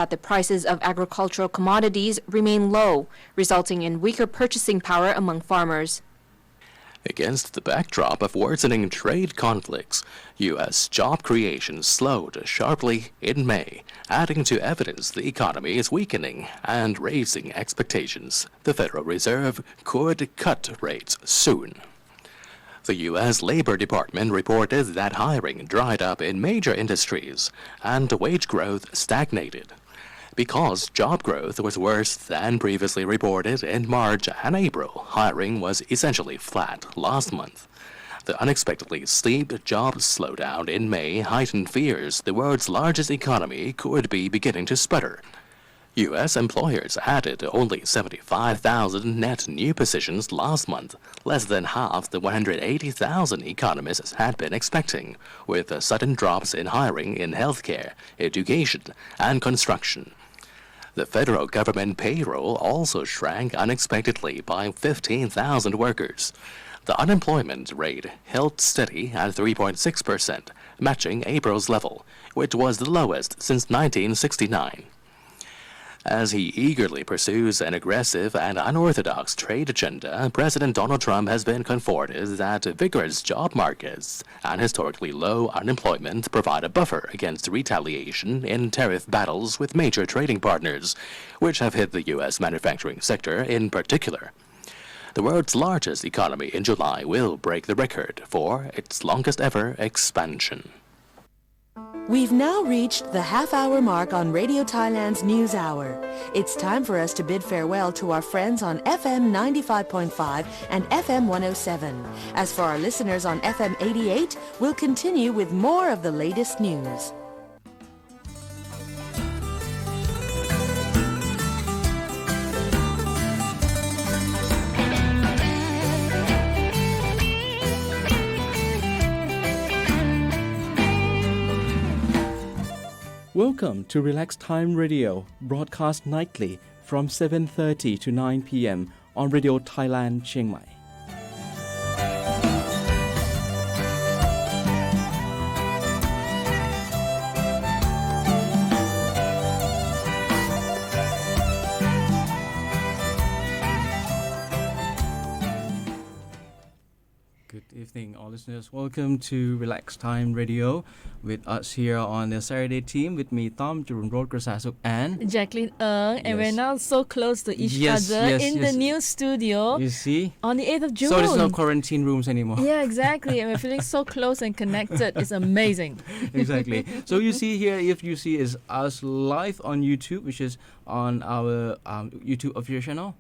that the prices of agricultural commodities remain low, resulting in weaker purchasing power among farmers. Against the backdrop of worsening trade conflicts, U.S. job creation slowed sharply in May, adding to evidence the economy is weakening and raising expectations the Federal Reserve could cut rates soon. The U.S. Labor Department reported that hiring dried up in major industries and wage growth stagnated. Because job growth was worse than previously reported in March and April, hiring was essentially flat last month. The unexpectedly steep job slowdown in May heightened fears the world's largest economy could be beginning to sputter. U.S. employers added only 75,000 net new positions last month, less than half the 180,000 economists had been expecting, with sudden drops in hiring in healthcare, education, and construction. The federal government payroll also shrank unexpectedly by 15,000 workers. The unemployment rate held steady at 3.6%, matching April's level, which was the lowest since 1969. As he eagerly pursues an aggressive and unorthodox trade agenda, President Donald Trump has been comforted that vigorous job markets and historically low unemployment provide a buffer against retaliation in tariff battles with major trading partners, which have hit the U.S. manufacturing sector in particular. The world's largest economy in July will break the record for its longest ever expansion. We've now reached the half-hour mark on Radio Thailand's News Hour. It's time for us to bid farewell to our friends on FM 95.5 and FM 107. As for our listeners on FM 88, we'll continue with more of the latest news. Welcome to Relax Time Radio, broadcast nightly from 7:30 to 9 p.m. on Radio Thailand, Chiang Mai. Good evening, all listeners. Welcome to Relax Time Radio with us here on the Saturday team with me, Tom, Jerome Road, Grasasuk, and Jacqueline Ng, and we're now so close to each Yes, other yes, in yes. the new studio you see? on the 8th of June. So there's no quarantine rooms anymore. Yeah, exactly. And we're feeling so close and connected. It's amazing. Exactly. So you see here, if you see, is us live on YouTube, which is on our YouTube official channel.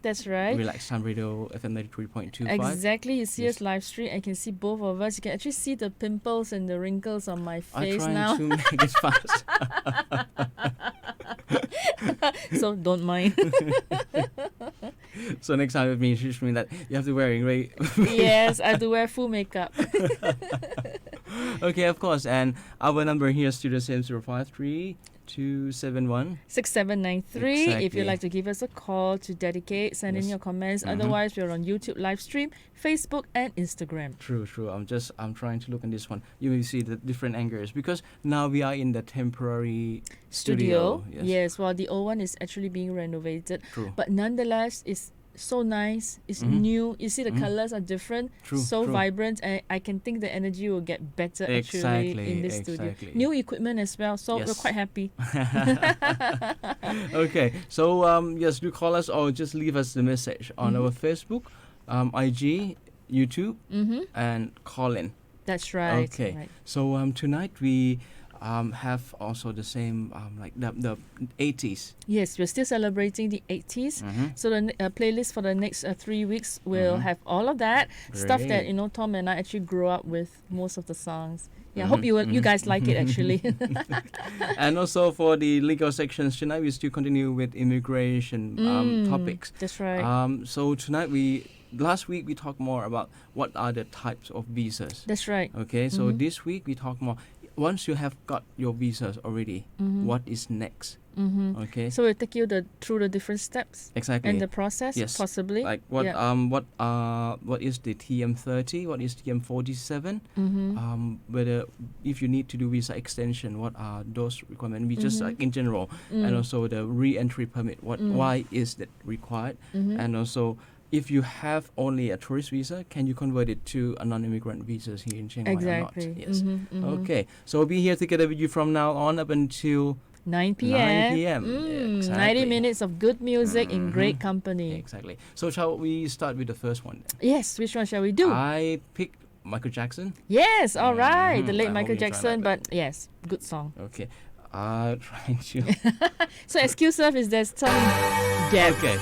That's right. Relax Time Radio FM 93.25. Exactly. You see Yes. us live stream. I can see both of us. You can actually see the pimples and the wrinkles on my face I'm trying now. to make it fast. So don't mind. So next time with me, which means that you have to wear right? Yes, I have to wear full makeup. Okay, of course. And our number here, studio same 053 271 6793. If Exactly. you'd like to give us a call to dedicate, send in Yes. your comments. Mhm. Otherwise, we're on YouTube live stream, Facebook, and Instagram. True. I'm trying to look on this one. You will see the different angles because now we are in the temporary studio. Yes, while the old one is actually being renovated. True. But nonetheless, it's so nice. It's new. You see the colors are different. True, So true. vibrant. And I can think the energy will get better actually in this studio. Exactly. New equipment as well. So we're Yes. quite happy. Okay, so yes, do call us or just leave us the message on our Facebook, IG, YouTube, and call in. That's right. Okay, Right. so tonight we have also the same like the 80s. Yes, we're still celebrating the 80s. So the playlist for the next 3 weeks will have all of that stuff that Great. Tom and I actually grew up with most of the songs. Yeah, I hope you guys like it actually. And also for the legal sections tonight, we still continue with immigration topics. That's right. So tonight last week we talked more about what are the types of visas. That's right. Okay, so this week we talk more. Once you have got your visas already, what is next? Okay. So we'll take you through the different steps Exactly. and the process, Yes. possibly. Like what Yeah. what is the TM30? What is TM47? Whether if you need to do visa extension, what are those requirements? We just like in general, and also the re-entry permit. Why is that required? And also, if you have only a tourist visa, can you convert it to a non-immigrant visas here in Chiang Mai Exactly. or not? Yes. Okay. So we'll be here together with you from now on up until 9 p.m. 9 p.m. 90 Exactly. minutes of good music in great company. Exactly. So shall we start with the first one then? Yes, which one shall we do? I picked Michael Jackson. Yes, all right. The I late hope Michael you try Jackson, like but yes, good song. Okay. I'll try to. So excuse us if there's some gap. Okay.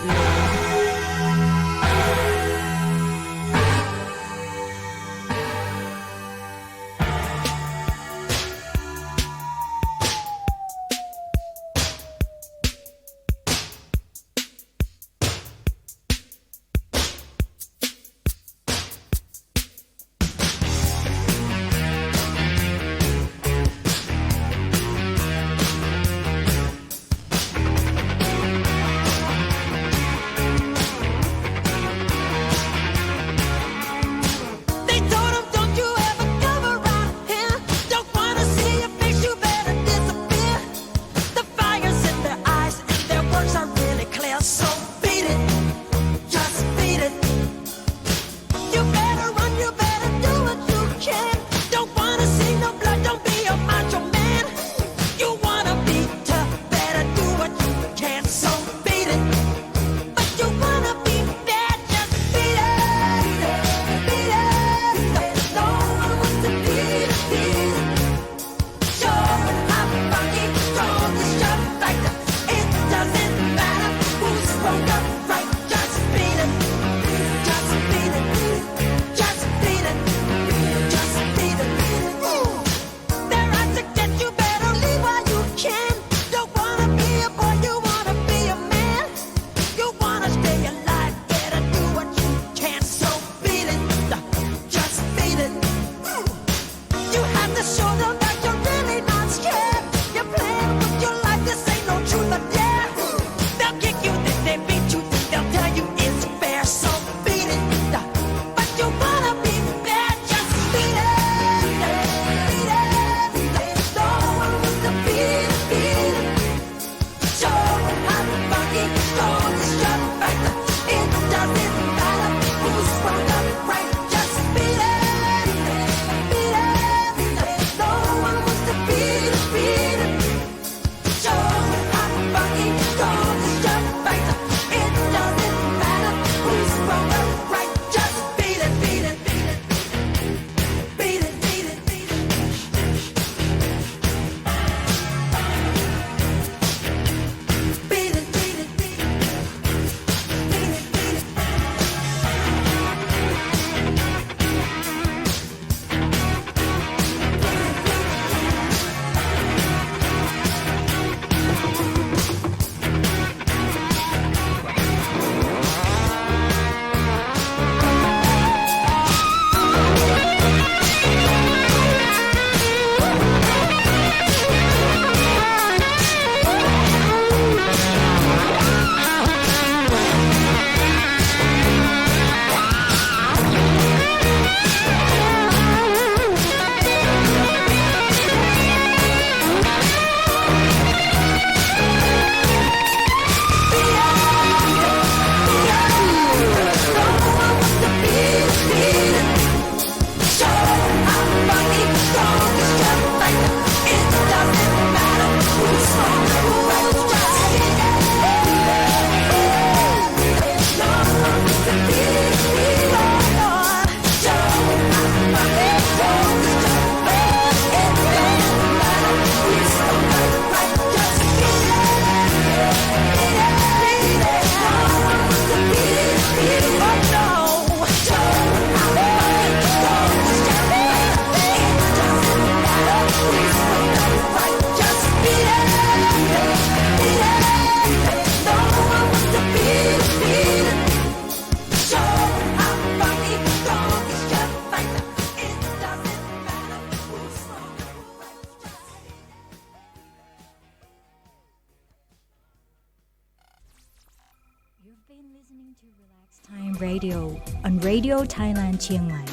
You've been listening to Relax Time Radio on Radio Thailand Chiang Mai.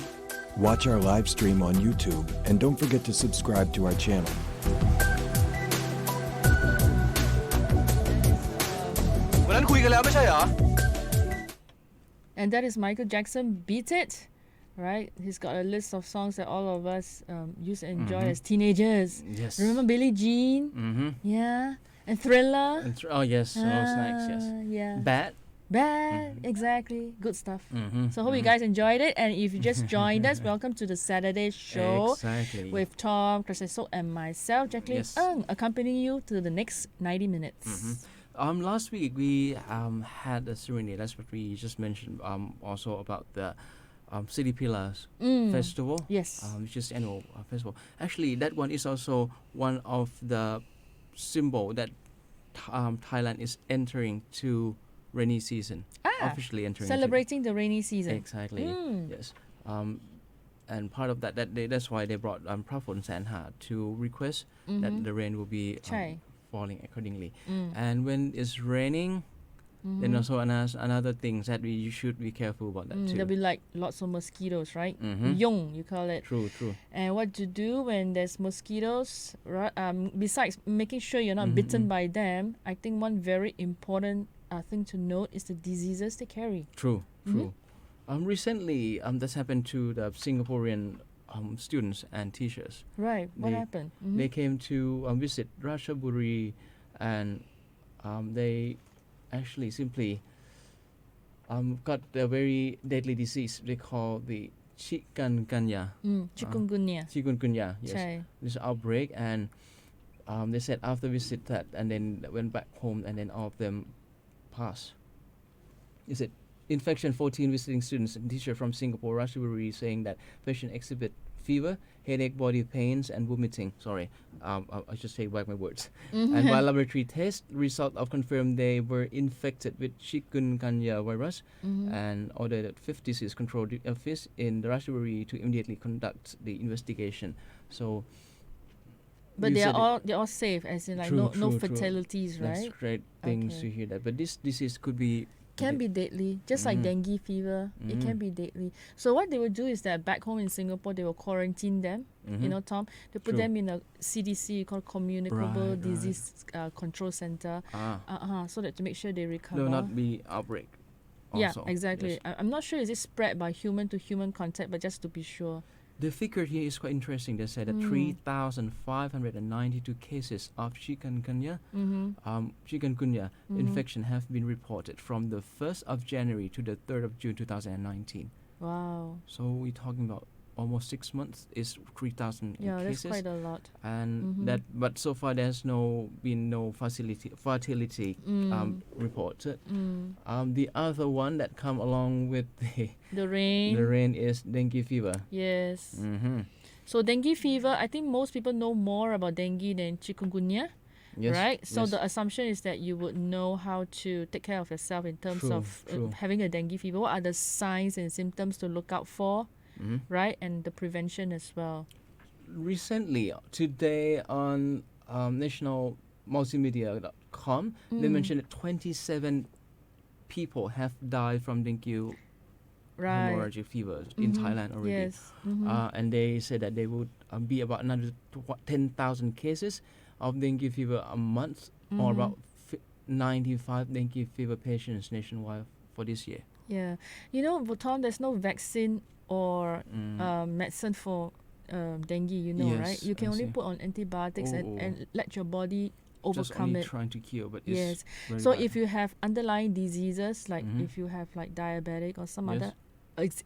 Watch our live stream on YouTube and don't forget to subscribe to our channel. วันนั้นคุยกันแล้วไม่ใช่เหรอ And that is Michael Jackson, Beat It. Right? He's got a list of songs that all of us used to enjoy as teenagers. Yes. Remember Billie Jean? Yeah. And Thriller? Oh yes, those nights. Yes. Yeah. Bad. Bad. Exactly. Good stuff. So hope you guys enjoyed it. And if you just joined us, welcome to the Saturday show Exactly. with Tom, Kraseso, and myself, Jacqueline Yes. Ng, accompanying you to the next 90 minutes. Last week we had a ceremony. That's what we just mentioned. Also about the City Pillars Festival. Yes. Which is annual festival. Actually, that one is also one of the symbol that Thailand is entering to rainy season. Officially entering. Celebrating the rainy season. Exactly. Yes. And part of that's why they brought Prafon Sanha to request that the rain will be falling accordingly. And when it's raining, then also another thing that you should be careful about that too. There'll be like lots of mosquitoes, right? Yong, you call it. True. And what to do when there's mosquitoes, right? Besides making sure you're not bitten by them, I think one very important thing to note is the diseases they carry. True. Recently, that's happened to the Singaporean students and teachers. Right. What happened? They came to visit Ratchaburi, and they actually simply got a very deadly disease they call the chikungunya. Chikungunya, yes. Chai. This outbreak, and they said after visit that, and then went back home, and then all of them passed. Is it infection? 14 visiting students and teacher from Singapore, Ratchaburi, saying that patient exhibit fever, headache, body pains, and vomiting. Sorry, I should say back my words. And while laboratory test result of confirmed they were infected with chikungunya virus, and ordered that 5th Disease Control Office in the Ratchaburi to immediately conduct the investigation. So. But they're all safe, as in like no true. fatalities, right? That's great things to hear that. But this disease could be can be deadly, just like dengue fever. It can be deadly. So what they would do is that back home in Singapore, they will quarantine them. You know, Tom, they put them in a CDC called Communicable Disease Control Center, so that to make sure they recover. There will not be outbreak. Also. Yeah, exactly. Yes. I'm not sure is it spread by human to human contact, but just to be sure. The figure here is quite interesting. They said that 3,592 cases of chikungunya infection have been reported from the 1st of January to the 3rd of June 2019. Wow. So we're talking about almost 6 months is 3,000 cases. Yeah, that's quite a lot. And but so far there's been no fatality reported. The other one that come along with the rain is dengue fever. Yes. So dengue fever, I think most people know more about dengue than chikungunya. Yes, right? So yes. the assumption is that you would know how to take care of yourself in terms of having a dengue fever. What are the signs and symptoms to look out for? Right? And the prevention as well. Recently, today on nationalmultimedia.com, they mentioned that 27 people have died from dengue hemorrhagic fever in Thailand already. Yes. And they said that there would be about another 10,000 cases of dengue fever a month, or about 95 dengue fever patients nationwide for this year. Yeah. You know, Tom, there's no vaccine or medicine for dengue, you know, Yes, right? You can I only see. put on antibiotics and let your body Just overcome only it. trying to cure, but Yes. it's very So bad. if you have underlying diseases, like if you have like diabetic or some other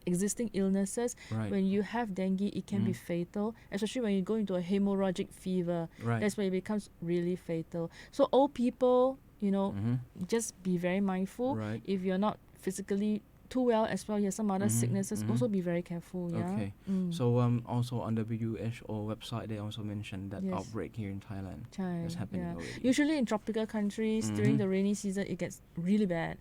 existing illnesses, when you have dengue, it can be fatal, especially when you go into a hemorrhagic fever. That's where it becomes really fatal. So old people, you know, just be very mindful. If you're not physically too well as well, you have some other sicknesses, also be very careful. Yeah. Okay. So also on the WHO website, they also mentioned that outbreak here in Thailand is happening already. Usually in tropical countries, during the rainy season, it gets really bad.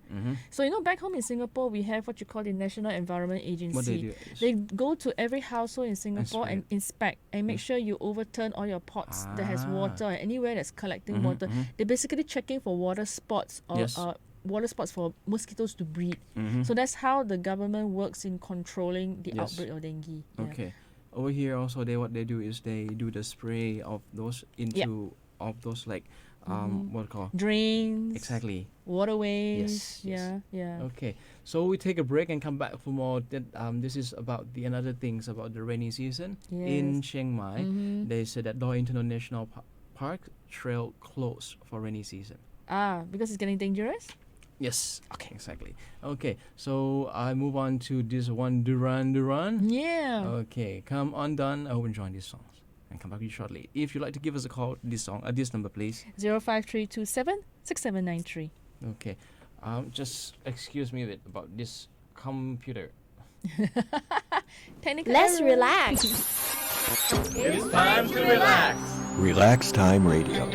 So, you know, back home in Singapore, we have what you call the National Environment Agency. What they do is They go to every household in Singapore and inspect and make sure you overturn all your pots that has water, or anywhere that's collecting water. They're basically checking for water spots or water spots for mosquitoes to breed. So that's how the government works in controlling the outbreak of dengue. Yeah. Okay. Over here also, what they do is they do the spray of those into of those like what call drains. exactly. Waterways. Yes. Yeah. Okay, so we take a break and come back for more. This is about the another things about the rainy season in Chiang Mai. They said that Doi International Park trail closed for rainy season. Because it's getting dangerous. Yes. Okay. Exactly. Okay. So I move on to this one, Duran. Yeah. Okay. Come on, Don. I hope you enjoy these songs and come back to you shortly. If you'd like to give us a call, this number, please. 05327 6793. Okay. Just excuse me a bit about this computer. Technical Let's error. relax. It's time to relax. Relax Time Radio.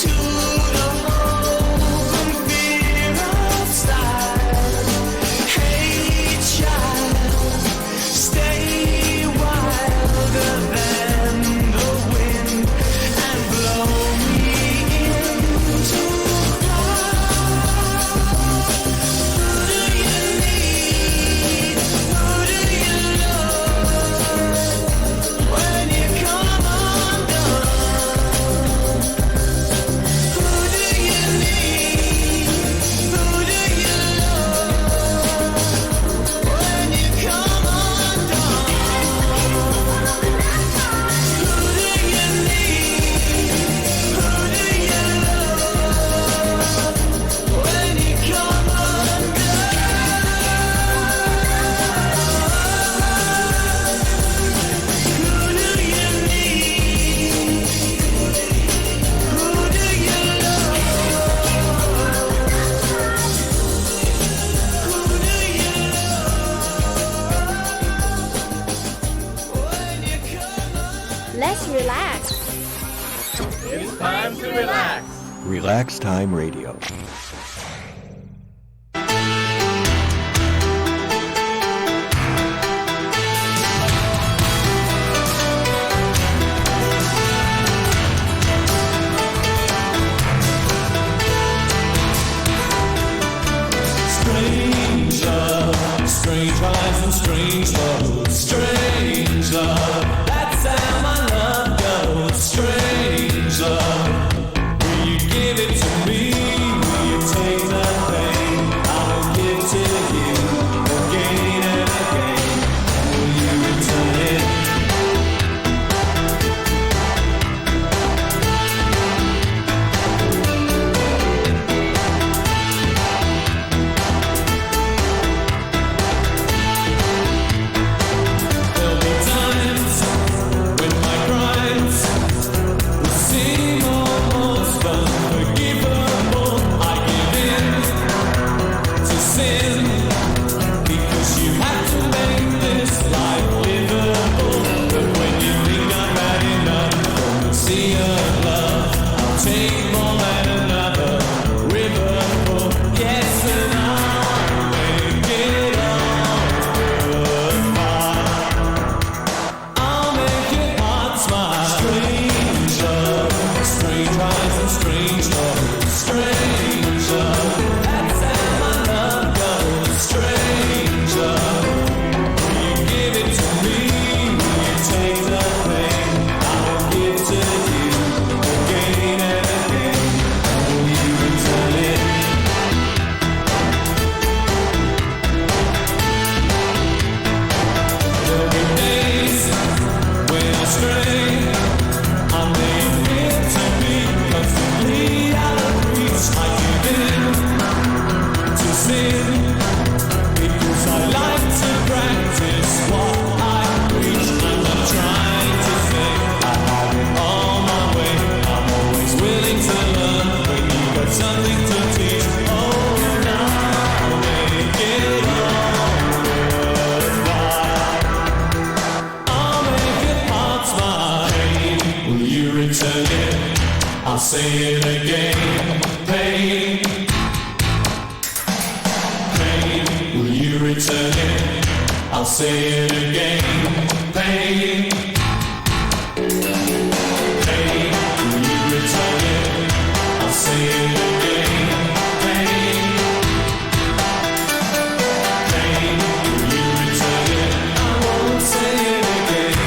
To the Let's relax. It's time to relax. Relax Time Radio. Strange lives and strange loves. Strange love, that's how my love goes. Strange love, will you give it to me? Will you take the pain I will give to you again and again? Will you return it? I'll say it again, pain, pain, will you return it? I'll say it again, pain, pain, will you return it? I'll say it again, pain, pain, will you return it? I won't say it again.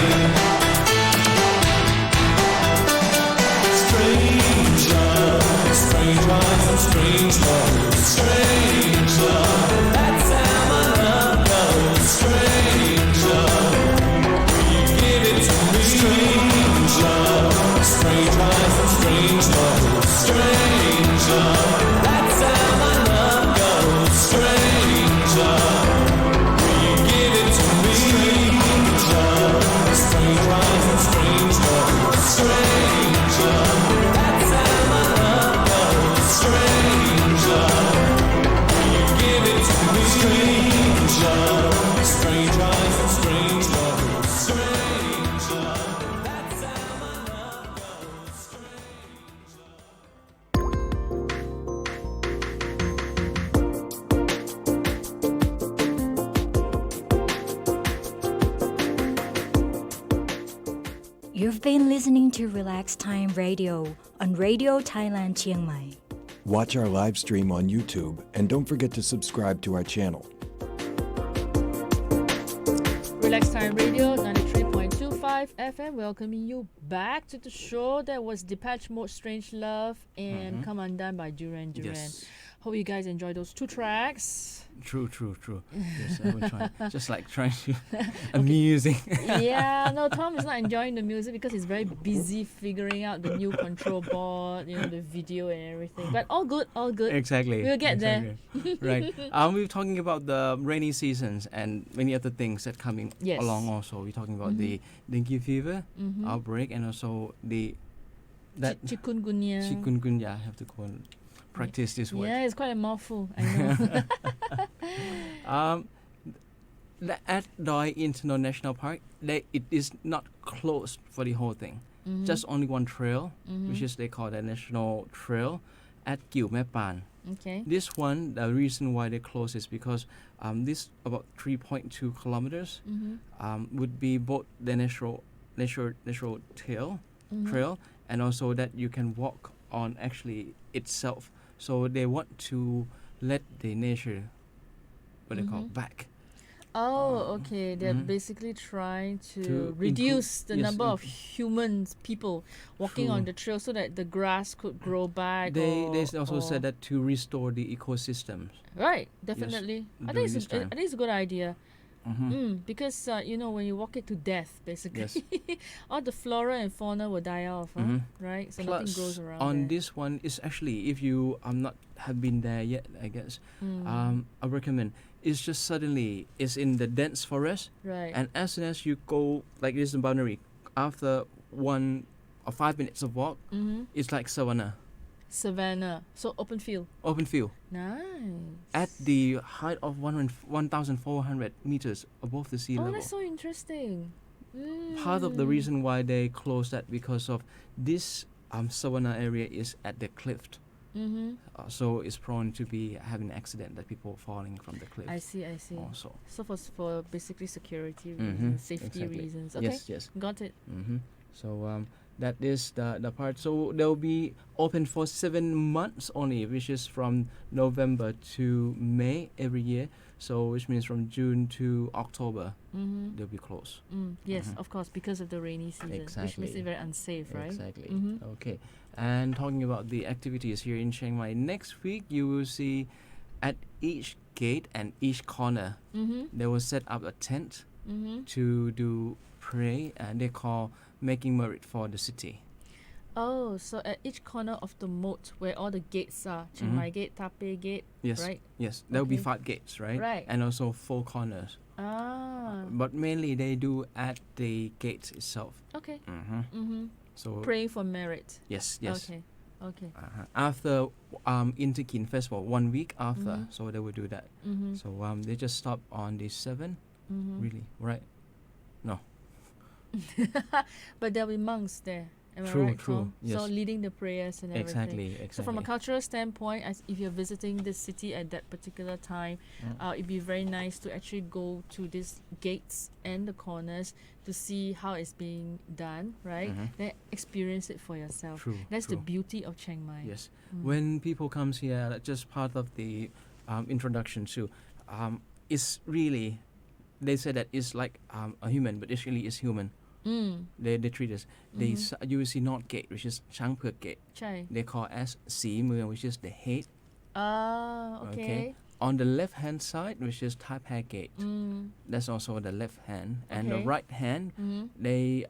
Strange lives and strange love. Strange love, that's how my love goes. Strange love, will you give it to me? Strange love, strange lives and strange love. Strange love, that's how my love goes. Strange love, will you give it to me? Strange love, strange lives and strange love. Strange love, that's how my love goes. Strange love, will you give it to me? Strange love, strange lives and strange love. Strange love, that's how my love goes. Strange love. You've been listening to Relax Time Radio on Radio Thailand Chiang Mai. Watch our live stream on YouTube and don't forget to subscribe to our channel. Relax Time Radio 93.25 FM welcoming you back to the show. That was Depeche Mode, Strange Love and Come Undone by Duran Duran. Yes. Hope you guys enjoy those two tracks. True. Yes, I will try. Just like trying to amusing. Yeah, no, Tom is not enjoying the music because he's very busy figuring out the new control board, the video and everything. But all good. Exactly. We'll get there. Right. We were talking about the rainy seasons and many other things that coming along also. We're talking about the dengue fever outbreak and also chikungunya. Chikungunya, I have to go and practice this word. Yeah, it's quite a mouthful, I know. at Doi International Park, it is not closed for the whole thing. Just only one trail, which is they call the national trail at Kiu Mae Pan. Okay. This one, the reason why they close is because this about 3.2 kilometers would be both the natural trail, and also that you can walk on actually itself. So they want to let the nature, what they call, back. Oh, okay. They're basically trying to reduce the number of humans, people walking on the trail, so that the grass could grow back. They also said that to restore the ecosystems. Right, definitely. I think it's a good idea. Because when you walk it to death, basically, all the flora and fauna will die off, right? So Plus, nothing grows around. On there. this one is actually, if you not have been there yet, I guess, I recommend. It's just suddenly it's in the dense forest, right? And as soon as you go like this in boundary, after 1 or 5 minutes of walk, it's like savanna. Savannah, so open field. Open field. Nice. At the height of 1,400 meters above the sea level. Oh, that's so interesting. Part of the reason why they closed that because of this savanna area is at the cliff. So it's prone to be having accident that people falling from the cliff. I see. Also. So for basically security reasons, safety reasons. Okay. Yes. Got it. So that is the part. So they'll be open for 7 months only, which is from November to May every year. So which means from June to October, they'll be closed. Yes, of course, because of the rainy season, which makes it very unsafe, right? Exactly. Okay. And talking about the activities here in Chiang Mai, next week you will see at each gate and each corner, they will set up a tent to do pray, and they call making merit for the city. Oh, so at each corner of the moat where all the gates are, Chiang Mai Gate, Taipei Gate, right? Yes, there will be 5 gates, right? Right. And also 4 corners. But mainly they do at the gate itself. Okay. So praying for merit. Yes. Okay. After Interkin Festival, 1 week after, so they will do that. So they just stop on the 7th, really, right? No. But there'll be monks there. Am I True, right, true. Tom? Yes. So leading the prayers and everything. Exactly. So from a cultural standpoint, if you're visiting the city at that particular time, it'd be very nice to actually go to these gates and the corners to see how it's being done, right? Then experience it for yourself. True. That's the beauty of Chiang Mai. Yes. When people comes here, that's just part of the introduction too. It's really, they say that it's like a human, but it really is human. They treat us. You will see North Gate, which is Chang Phek Gate. Chai. They call as Si Mueang, which is the head. Okay. On the left hand side, which is Tai Pa Gate, that's also the left hand, and the right hand, they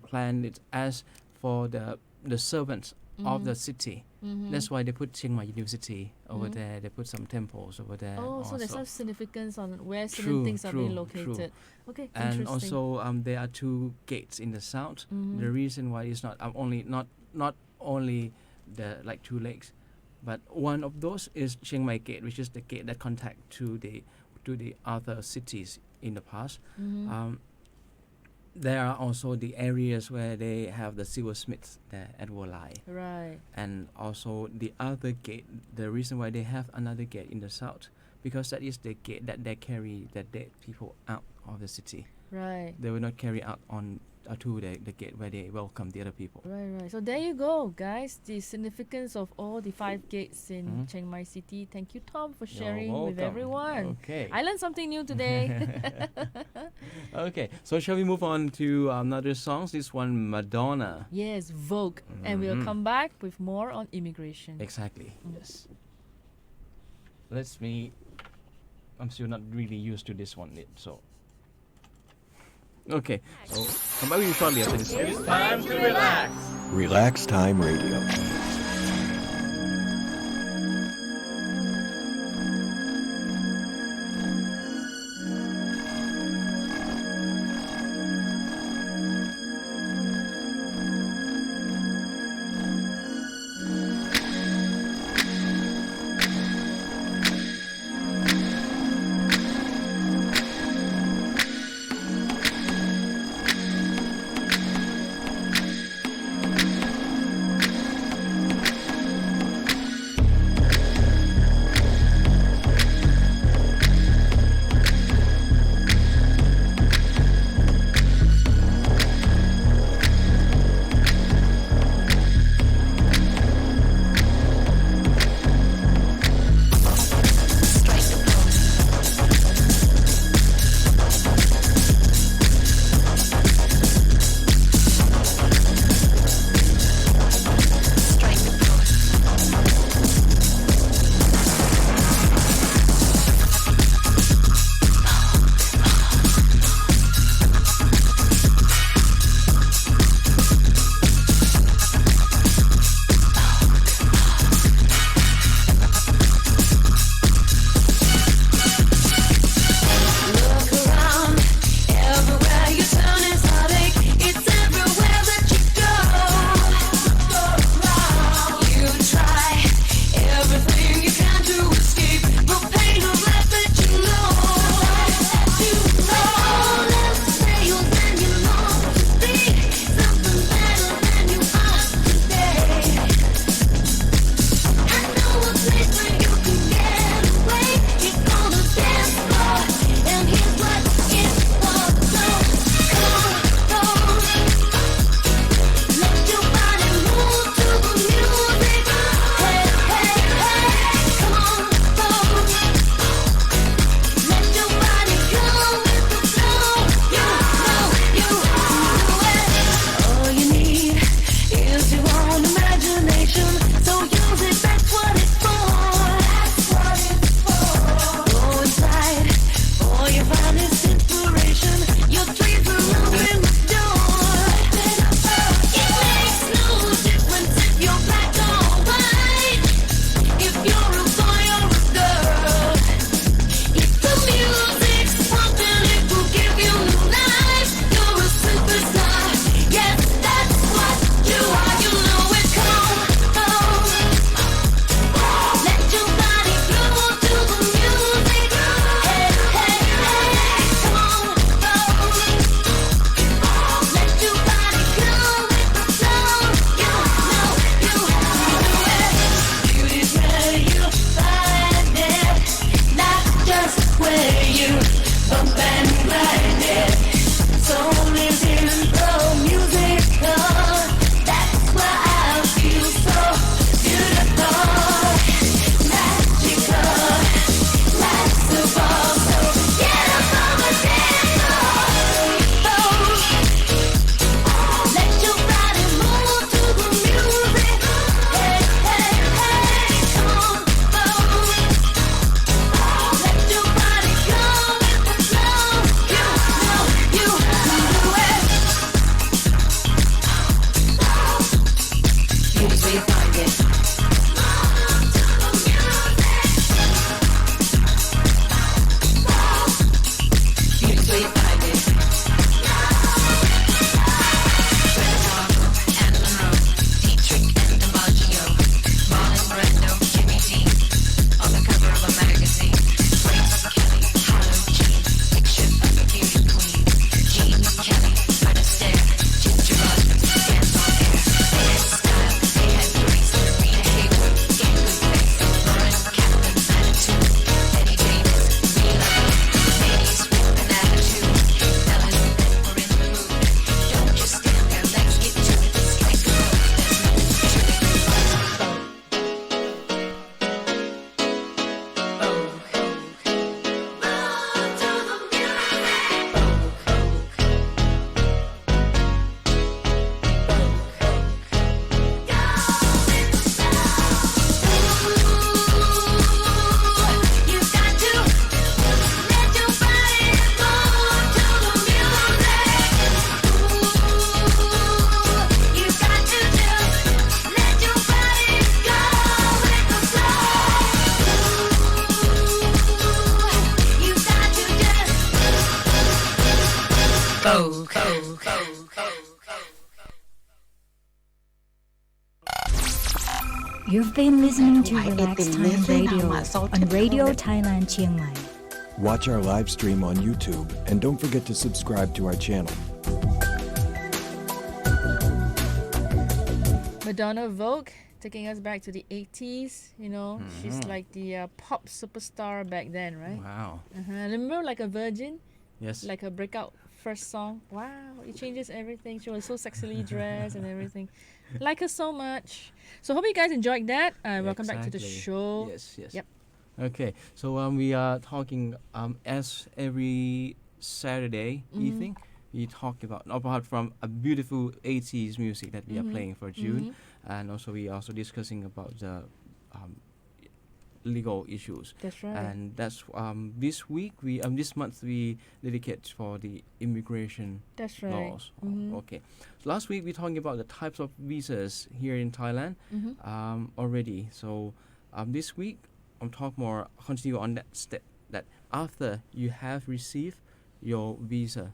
plan it as for the servants of the city. That's why they put Chiang Mai University over there. They put some temples over there. Oh, also. so there's some significance on where certain things are being located. Okay, and interesting. also there are 2 gates in the south. The reason why it's not not only the 2 lakes, but one of those is Chiang Mai Gate, which is the gate that connect to the other cities in the past. There are also the areas where they have the silversmiths there at Wolai. Right. And also the other gate, the reason why they have another gate in the south, because that is the gate that they carry the dead people out of the city. Right. They will not carry out on to the gate where they welcome the other people. Right. So there you go, guys. The significance of all the 5 gates in Chiang Mai City. Thank you, Tom, for sharing with everyone. Okay. I learned something new today. Okay. So shall we move on to another songs? This one, Madonna. Yes, Vogue. And we'll come back with more on immigration. Exactly. Yes. I'm still not really used to this one yet, so. Okay, so come back with you shortly after this. It's time to relax. Relax Time Radio. You've been listening to Relax Time Radio on Radio Thailand Chiang Mai. Watch our live stream on YouTube and don't forget to subscribe to our channel. Madonna Vogue, taking us back to the 80s. You know, she's like the pop superstar back then, right? Wow. Remember, like a Virgin, Yes. like her breakout first song. Wow, it changes everything. She was so sexily dressed and everything. Like her so much. So hope you guys enjoyed that. Welcome back to the Exactly. show. Yes. Yep. Okay, so we are talking as every Saturday evening. We talk about, apart from a beautiful 80s music that we are playing for June, and also we are also discussing about the legal issues. That's right. And that's this week this month we dedicate for the immigration That's right. laws. Okay. So last week we talking about the types of visas here in Thailand already. So this week I'm talk more continue on that step that after you have received your visa,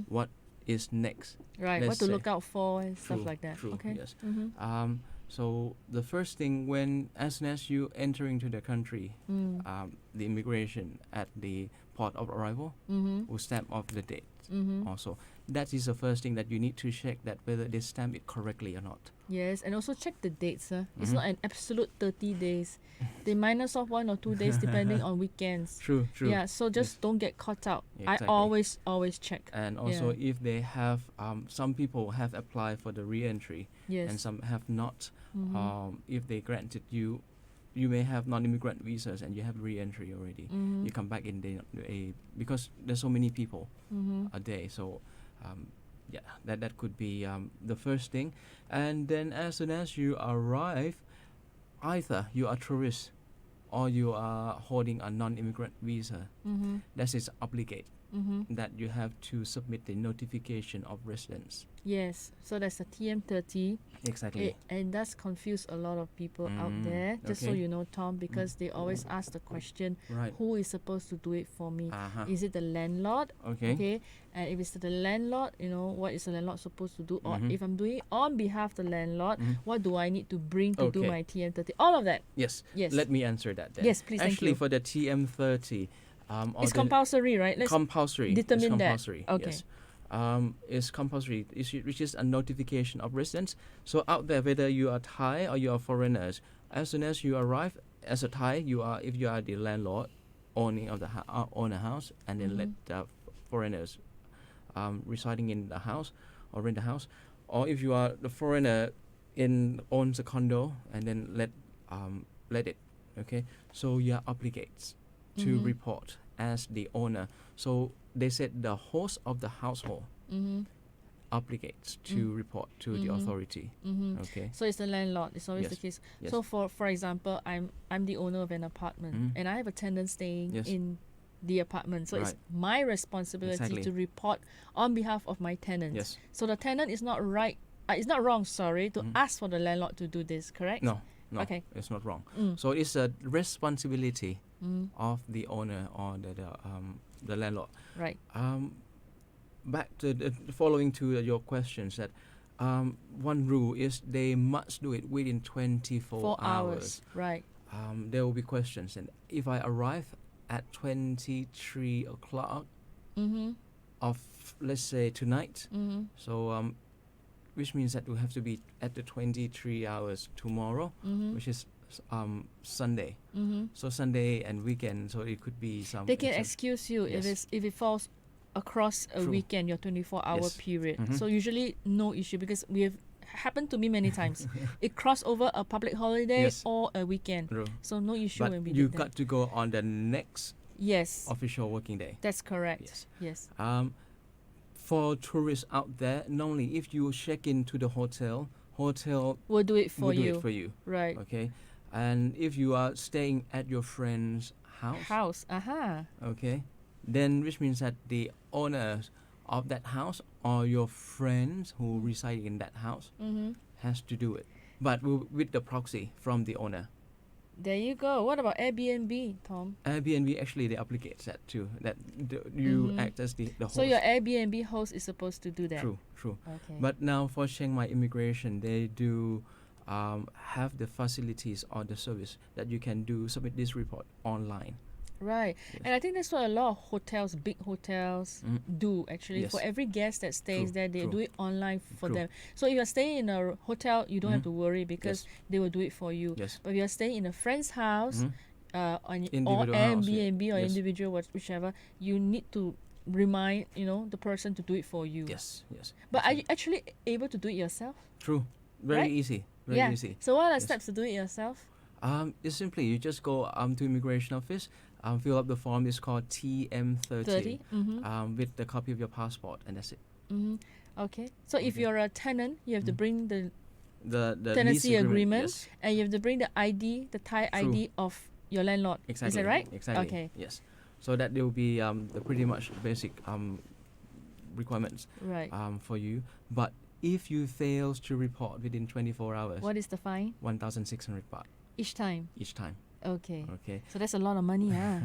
what is next? Right, Let's what to say. look out for and stuff True, like that. True. Okay. Yes. So the first thing as soon as you enter into the country, the immigration at the port of arrival will stamp off the date. Also, that is the first thing that you need to check that whether they stamp it correctly or not. Yes, and also check the dates. It's not an absolute 30 days. They minus off 1 or 2 days depending on weekends. True. Yeah, so just don't get caught out. Yeah, I exactly. always check. And also, if they have, some people have applied for the re-entry, Yes. and some have not. If they granted you, you may have non-immigrant visas and you have re-entry already. You come back in because there's so many people a day. So, that could be the first thing. And then as soon as you arrive, either you are tourist or you are holding a non-immigrant visa. That is obligate that you have to submit the notification of residence. Yes, so that's a TM30. Exactly. And that's confused a lot of people out there. Just so okay. you know, Tom, because they always ask the question, Right. who is supposed to do it for me? Uh-huh. Is it the landlord? Okay. And if it's the landlord, what is the landlord supposed to do? Or if I'm doing it on behalf of the landlord, what do I need to bring to do Okay. my TM30? All of that. Yes. Yes. Let me answer that then. Yes, please, thank Actually, you. for the TM30, or It's the compulsory, right? Let's compulsory. determine it's that. compulsory. Okay. Yes. It's compulsory. Which is a notification of residence. So out there, whether you are Thai or you are foreigners, as soon as you arrive as a Thai, if you are the landlord, owning of the own a house, and then let the foreigners residing in the house or rent the house, or if you are the foreigner owns a condo and then let it. Okay, so you are obligated to report as the owner. So they said the host of the household obligates to report to the authority. Okay. So it's the landlord. It's always the Yes. case. Yes. So for example, I'm the owner of an apartment and I have a tenant staying Yes. in the apartment. So it's Right. my responsibility Exactly. to report on behalf of my tenants. Yes. So the tenant is not right. It's not wrong. Sorry, to ask for the landlord to do this. Correct? No, Okay. it's not wrong. So it's a responsibility of the owner or the landlord. Right. Back to the following to your questions, that one rule is they must do it within 24 4 hours. Right. There will be questions, and if I arrive at 23 o'clock of, let's say, tonight, so which means that we have to be at the 23 hours tomorrow, which is Sunday. So Sunday and weekend, so it could be some. They can excuse you Yes. if it falls across a True. weekend, your 24-hour Yes. period. So usually no issue, because we have happened to me many times. It crossed over a public holiday Yes. or a weekend. True. So no issue But when we you did got that. to go on the next Yes, official working day. that's correct. Yes. Yes. For tourists out there, normally if you check into the hotel We'll do it for will do you. it for you. Right. Okay, and if you are staying at your friend's house, okay, then which means that the owners of that house or your friends who reside in that house has to do it, but with the proxy from the owner. There you go. What about Airbnb, Tom? Airbnb actually they obligate that too. That you act as the host. So your Airbnb host is supposed to do that. True. Okay. But now for Chiang Mai immigration, they do have the facilities or the service that you can submit this report online. Right. Yes. And I think that's what a lot of hotels, big hotels, do actually. Yes. For every guest that stays True, there, they true. do it online for True. them. So if you're staying in a hotel, you don't have to worry because Yes. they will do it for you. Yes. But if you're staying in a friend's house, or Individual house, yeah. Airbnb or Yes. individual, whichever, you need to remind the person to do it for you. Yes. But are you actually able to do it yourself? True. Very Right? easy. Very easy. So what are the Yes. steps to do it yourself? It's simply you just go to immigration office, fill up the form. It's called TM30, with the copy of your passport, and that's it. Okay. So if you're a tenant, you have to bring the The tenancy lease agreement, yes. and you have to bring the ID, the Thai True. ID of your landlord. Exactly. Is that right? Exactly. Okay. Yes. So that will be the pretty much basic requirements Right. for you. But if you fail to report within 24 hours, What is the fine 1,600 baht each time? each time. Okay. Okay. So that's a lot of money, huh?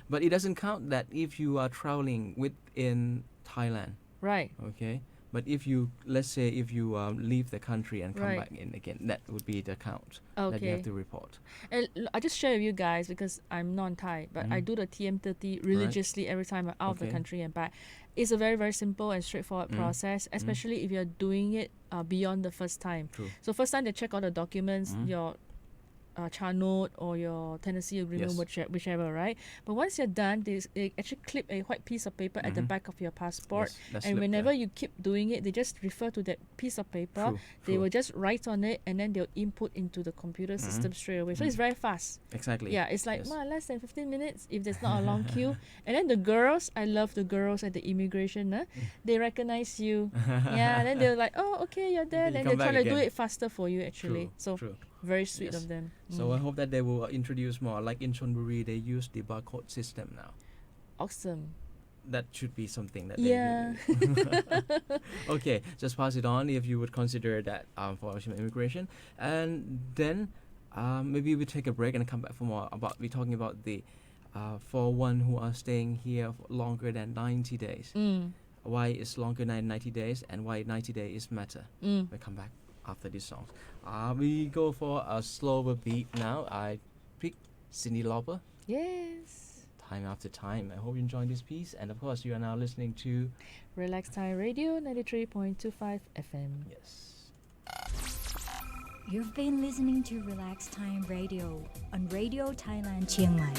But it doesn't count that if you are traveling within Thailand. Right. Okay. But if you, let's say, if you leave the country and come Right. back in again, that would be the count that you have Okay. to report. And I just share with you guys because I'm non-Thai, but I do the TM30 religiously every time I'm out of the Okay. country and back. It's a very, very simple and straightforward process, especially if you're doing it beyond the first time. True. So first time they check all the documents, your char note or your tenancy agreement, Yes. whichever, right? But once you're done, they actually clip a white piece of paper at the back of your passport. Yes, that And slip whenever there. you keep doing it, they just refer to that piece of paper. True, They true. will just write on it and then they'll input into the computer system straight away. So it's very fast. Exactly. Yeah, it's like Yes. less than 15 minutes if there's not a long queue. And then the girls, I love the girls at the immigration. They recognize you. Yeah, then they're like, oh, okay, you're there. You Then come they try back to do again. it faster for you actually. So True. very sweet Yes. of them. So I hope that they will introduce more. Like in Chonburi, they use the barcode system now. Awesome. That should be something that Yeah. they do. Okay, just pass it on if you would consider that for immigration. And then maybe we take a break and come back for more about, we're talking about the for one who are staying here for longer than 90 days. Why it's longer than 90 days and why 90 days matter. We'll come back after this song. We go for a slower beat now. I pick Cyndi Lauper, Yes. Time After Time. I hope you enjoyed this piece. And of course, you are now listening to... Relax Time Radio 93.25 FM. Yes. You've been listening to Relax Time Radio on Radio Thailand Chiang Mai.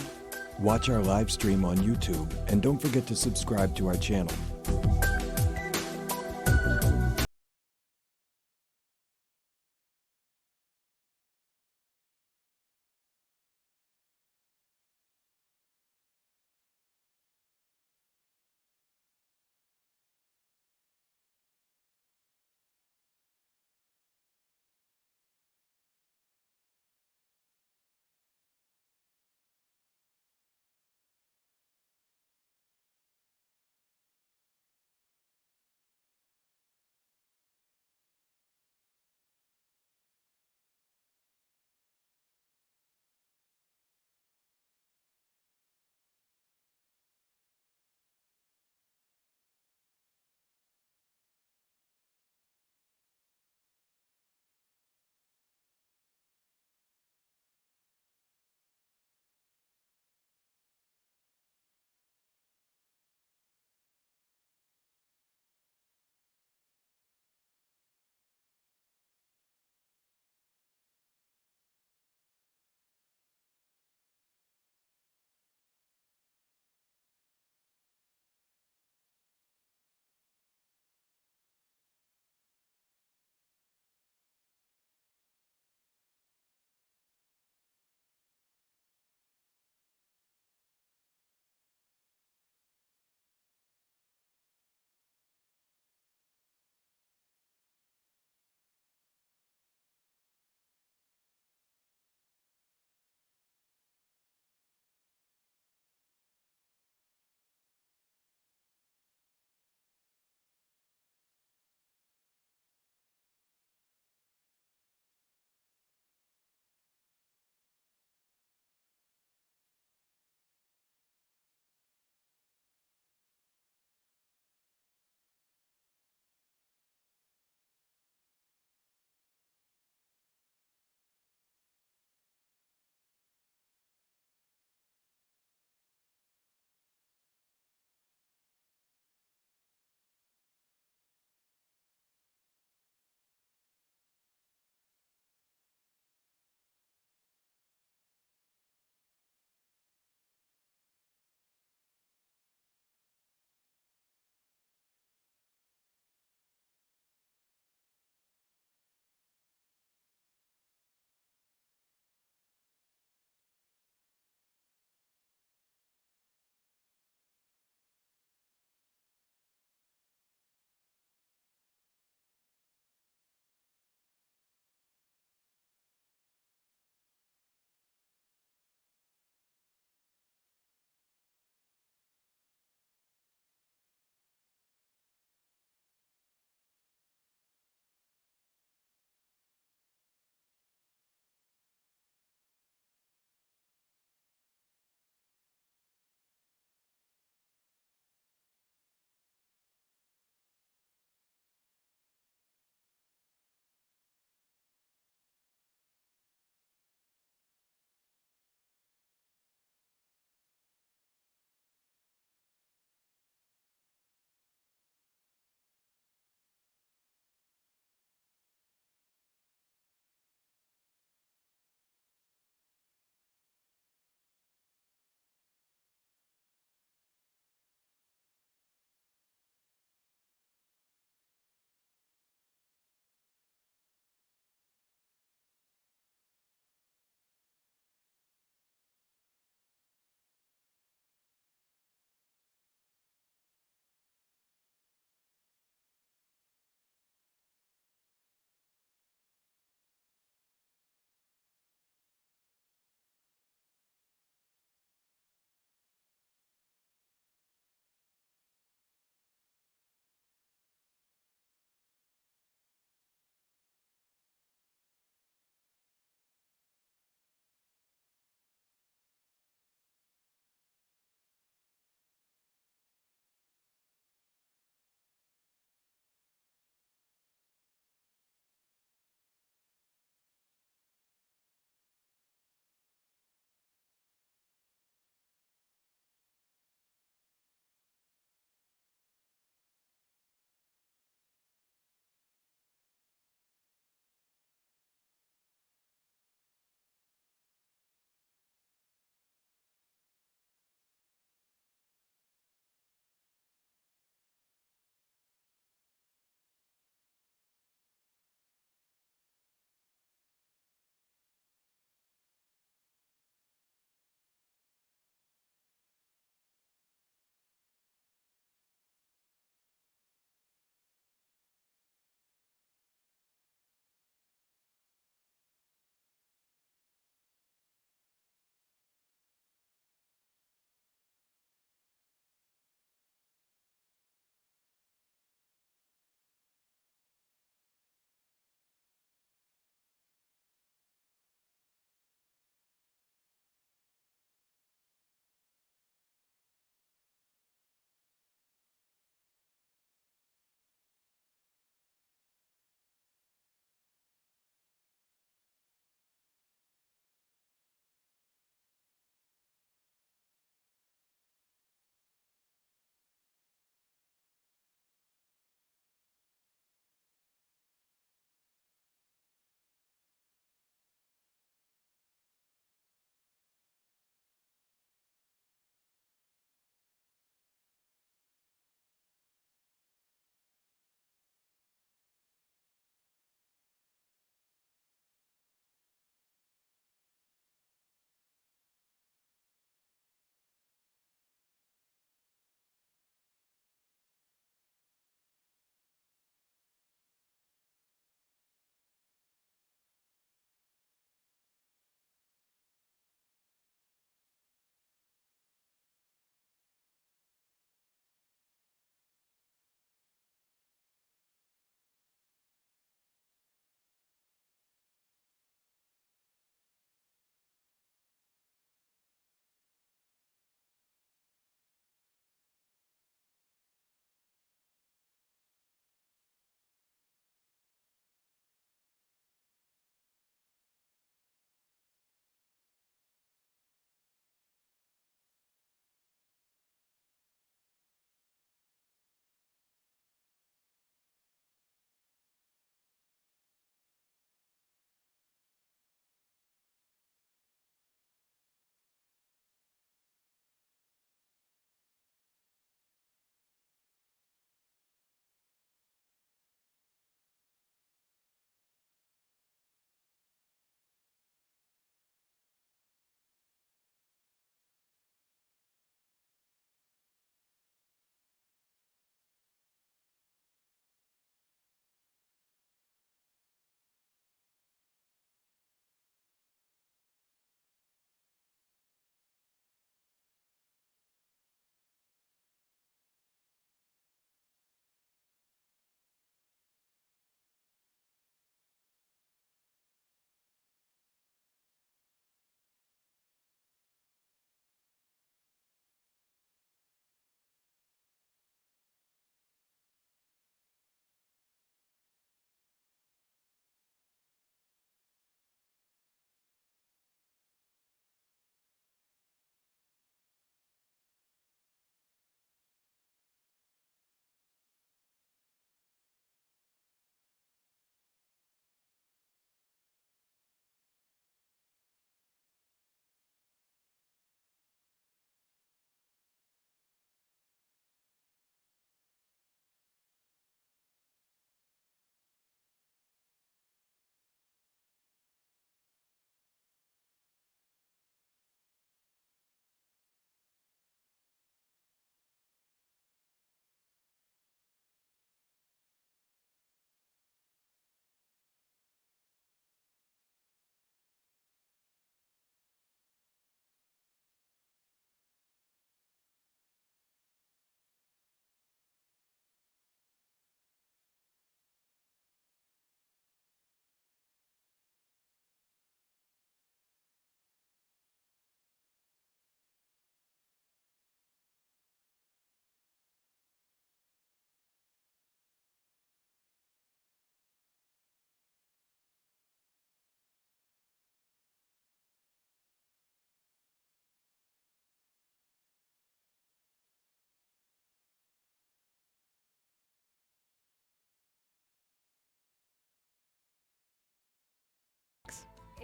Watch our live stream on YouTube and don't forget to subscribe to our channel.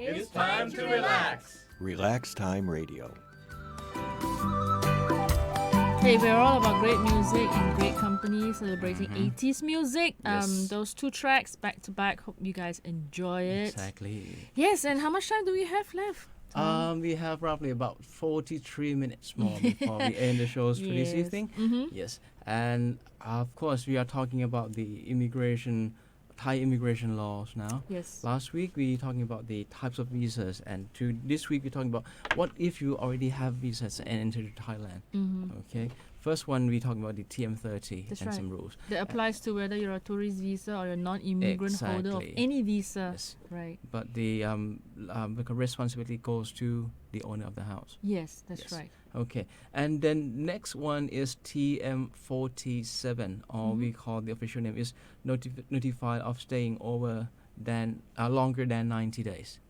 It's time to relax. Relax Time Radio. Hey, we're all about great music and great company celebrating 80s music. Yes. Those two tracks back to back. Hope you guys enjoy it. Exactly. Yes, and how much time do we have left? We have roughly about 43 minutes more before we end the shows for this Yes. evening. Mhm. Yes, and of course we are talking about the Thai immigration laws now. Yes. Last week we talking about the types of visas, and this week we're talking about what if you already have visas and enter Thailand. Mhm. Okay, first one we talking about the TM30 That's and right. some rules. That applies to whether you're a tourist visa or a non-immigrant holder of Exactly. any visa. Yes. Right. But the responsibility goes to the owner of the house. Yes, that's Yes. right. Okay, and then next one is TM47, or we call the official name is notified of staying longer than 90 days.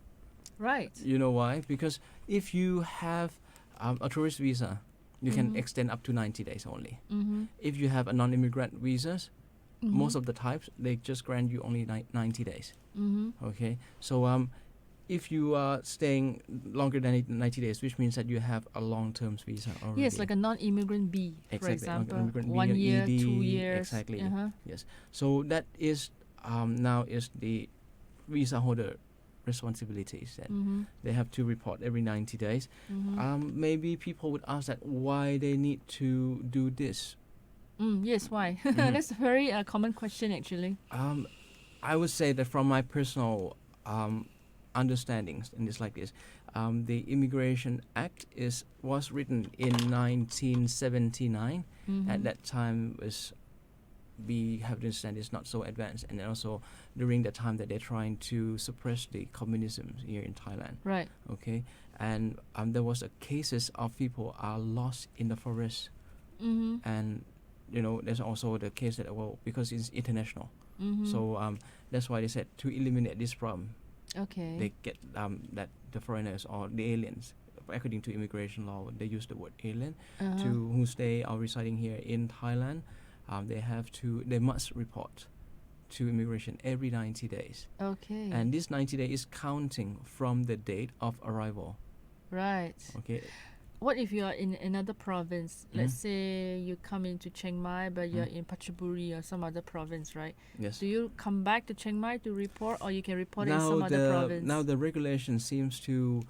Right. You know why? Because if you have a tourist visa, you can extend up to 90 days only. Mm-hmm. If you have a non-immigrant visas, most of the types they just grant you only 90 days. Mm-hmm. Okay, so if you are staying longer than 90 days, which means that you have a long-term visa already. Yes, like a non-immigrant B, for Exactly, example. non-immigrant B 1 or year, ED, 2 years. exactly. Uh-huh. Yes. So that is now is the visa holder responsibilities that they have to report every 90 days. Maybe people would ask that why they need to do this. Yes, why? That's a very common question, actually. I would say that from my personal understandings, and it's like this: the Immigration Act was written in 1979. At that time, we have to understand it's not so advanced, and then also during the time that they're trying to suppress the communism here in Thailand. Right. Okay, and there was a cases of people are lost in the forest, and there's also the case that because it's international, so that's why they said to eliminate this problem. Okay. They get that the foreigners or the aliens, according to immigration law, they use the word alien to who stay or residing here in Thailand. They must report to immigration every 90 days. Okay. And this 90 days is counting from the date of arrival. Right. Okay. What if you are in another province? Let's say you come into Chiang Mai, but you're in Phetchaburi or some other province, right? Yes. Do you come back to Chiang Mai to report, or you can report in some other province? Now the regulation seems to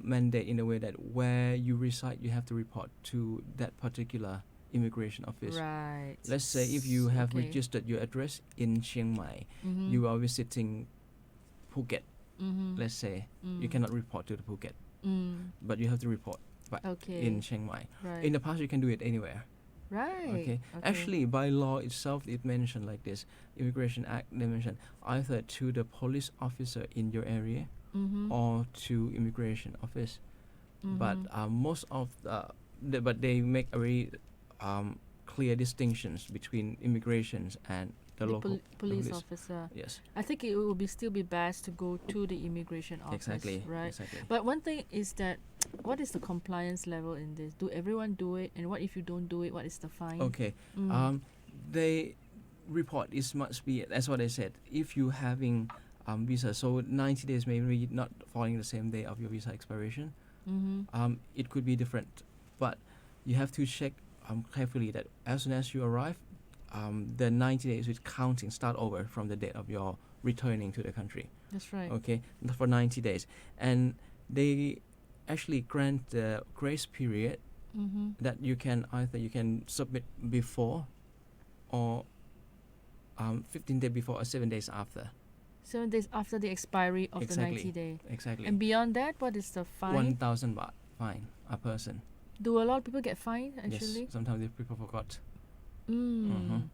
mandate in a way that where you reside, you have to report to that particular immigration office. Right. Let's say if you have Okay. registered your address in Chiang Mai, you are visiting Phuket. Let's say you cannot report to the Phuket, but you have to report Okay. in Chiang Mai. Right. In the past, you can do it anywhere. Right. Okay. Actually, by law itself, it mentioned like this: Immigration Act. They mentioned either to the police officer in your area or to immigration office. But most of but they make a very clear distinctions between immigrations and the local police officer. Yes. I think it will still be best to go to the immigration office. Exactly. Right. Exactly. But one thing is that, what is the compliance level in this? Do everyone do it? And what if you don't do it? What is the fine? Okay. They report is must be, that's what I said. If you having visa, so 90 days maybe not following the same day of your visa expiration, it could be different. But you have to check carefully that as soon as you arrive, the 90 days is counting start over from the date of your returning to the country. That's right. Okay, for 90 days. And they actually grant the grace period that you can submit before or 15 days before or 7 days after. 7 days after the expiry of Exactly. the 90 day. Exactly. And beyond that, what is the fine? 1,000 baht fine a person. Do a lot of people get fined actually? Yes, sometimes the people forgot. Mm.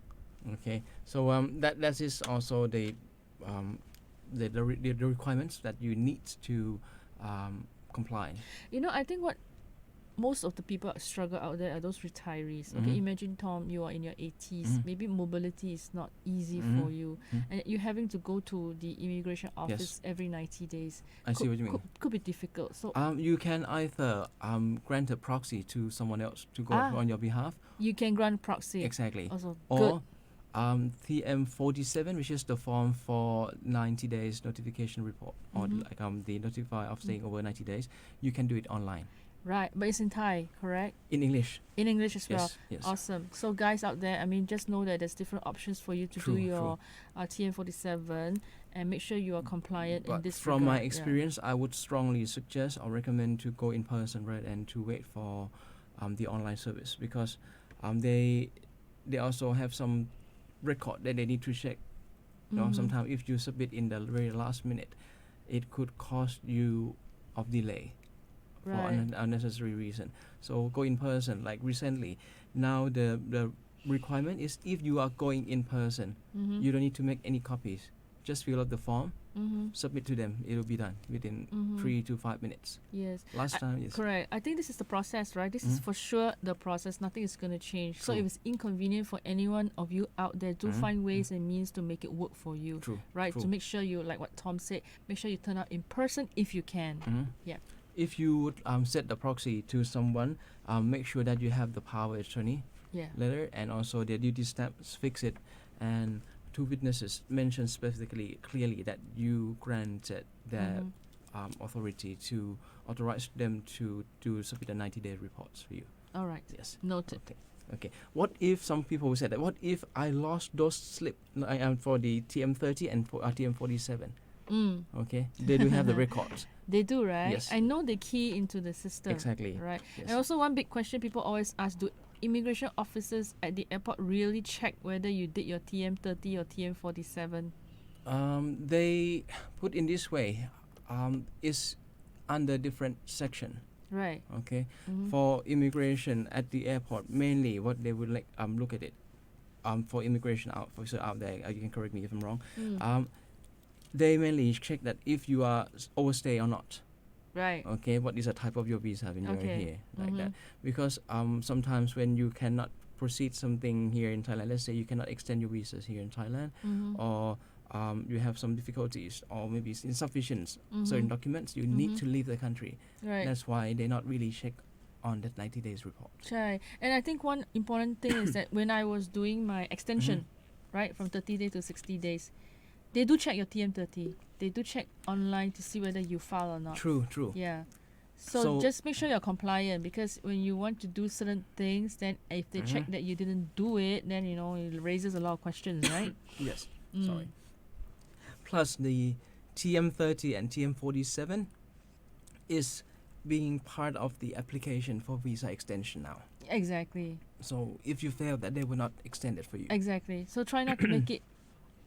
Okay, so that is also the requirements that you need to comply. I think what most of the people struggle out there are those retirees. Okay, imagine, Tom, you are in your 80s. Maybe mobility is not easy for you, and you're having to go to the immigration office every 90 days. I see what you mean. Could be difficult. So you can either grant a proxy to someone else to go on your behalf. you can grant proxy. Exactly. Also Or good. TM47, which is the form for 90 days notification report, or like the notify of staying over 90 days, you can do it online. Right, but it's in Thai, correct? In English. In English as well. Yes. Awesome. So guys out there, I mean, just know that there's different options for you to do your TM47, and make sure you are compliant in this from regard. my experience, I would strongly suggest or recommend to go in person, right, and to wait for the online service, because they also have some record that they need to check. You know, sometimes if you submit in the very last minute, it could cost you of delay for an unnecessary reason. So go in person. Like recently, now the requirement is if you are going in person, you don't need to make any copies. Just fill out the form, submit to them. It will be done within 3 to 5 minutes. Yes. Last time, yes. Correct. I think this is the process, right? This is for sure the process. Nothing is going to change. So True. if it's inconvenient for anyone of you out there, do find ways and means to make it work for you. True. Right? True. To make sure you, like what Tom said, make sure you turn out in person if you can. Yeah. If you would set the proxy to someone, make sure that you have the power of attorney letter and also their duty stamps, fix it, and two witnesses mention specifically clearly that you granted the authority to authorize them to submit a 90-day reports for you. All right. Yes. Noted. Okay. What if some people said that? What if I lost those slip for the TM30 and for TM47? Okay. They do have the records. They do, right? Yes. I know they key into the system. Exactly. Right. Yes. And also one big question people always ask, do immigration officers at the airport really check whether you did your TM30 or TM47? They put in this way, is under different section. Right. Okay. For immigration at the airport, mainly what they would like look at it. For immigration officer out there, you can correct me if I'm wrong. They mainly check that if you are overstay or not. Right. Okay, what is the type of your visa when you're here, like that? Because sometimes when you cannot proceed something here in Thailand, let's say you cannot extend your visas here in Thailand, or you have some difficulties, or maybe it's insufficient certain documents, you need to leave the country. Right. That's why they not really check on that 90 days report. Right. And I think one important thing is that when I was doing my extension, right, from 30 days to 60 days, they do check your TM30. They do check online to see whether you file or not. True. Yeah. So just make sure you're compliant, because when you want to do certain things, then if they check that you didn't do it, then, it raises a lot of questions, right? Yes. Sorry. Plus the TM30 and TM47 is being part of the application for visa extension now. Exactly. So if you fail that, they will not extend it for you. Exactly. So try not to make it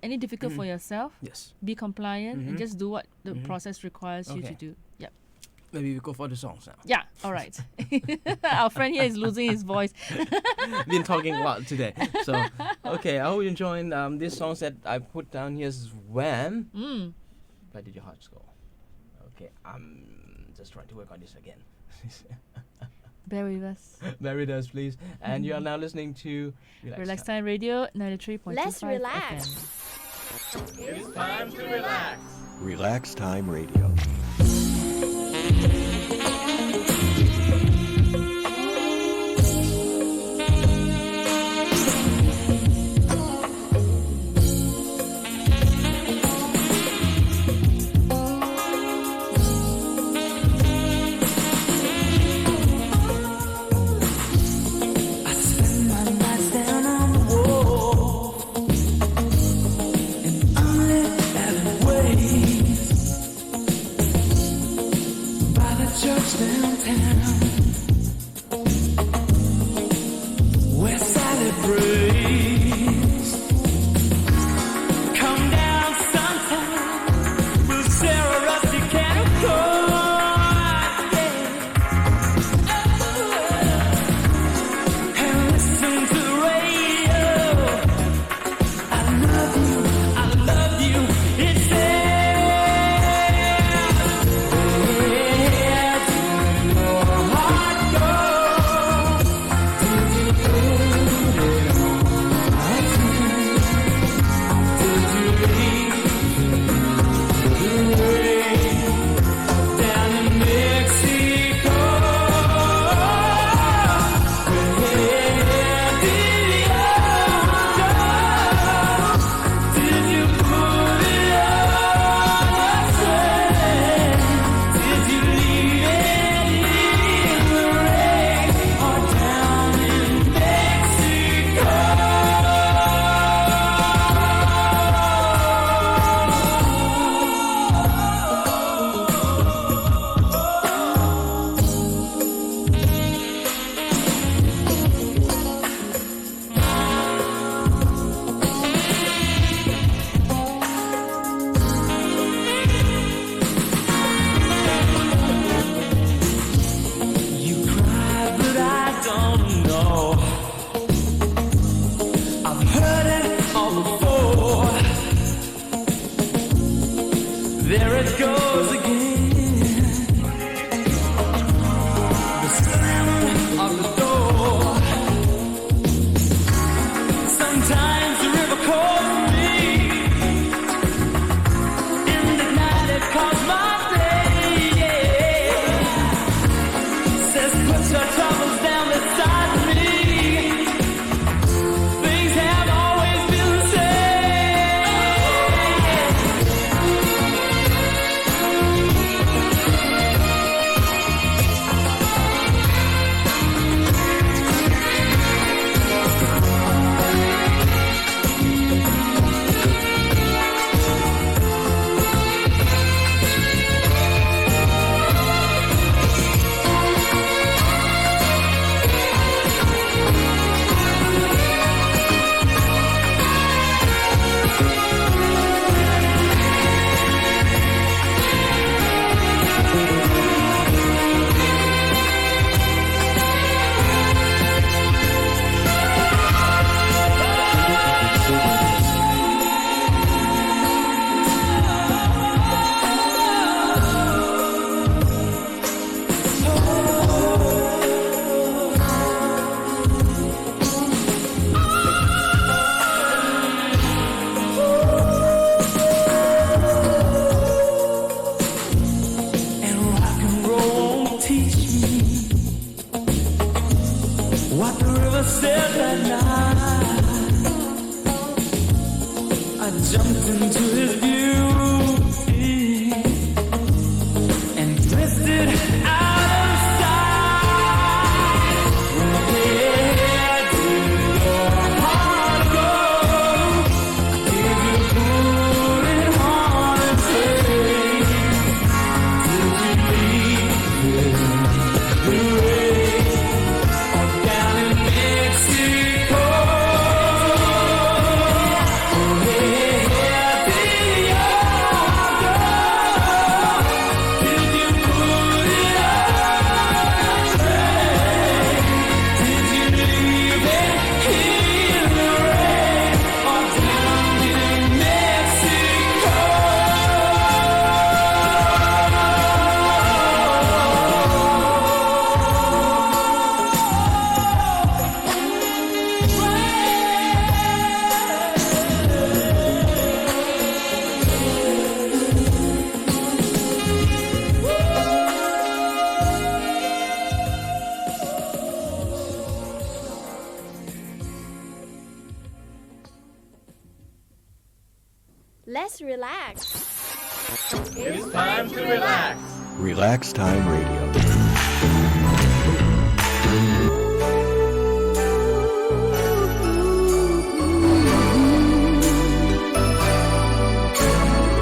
any difficult for yourself. Yes. Be compliant and just do what the process requires you to do. Yep. Maybe we go for the songs now. Yeah, all right. Our friend here is losing his voice. Been talking a lot today. So, okay, I hope you enjoying these songs that I put down here is Wham! Where did your heart go? Okay, I'm just trying to work on this again. Bear with us. Bear with us, please. And you are now listening to Relax Time Radio 93.25 Let's relax. FM. It's time to relax. Relax Time Radio. Church downtown. something to view and twisted out of sight. Where did your heart go? Did you put it on a train? Did you leave it the way or down in Mexico? Let's relax. It's time to relax. Relax Time Radio.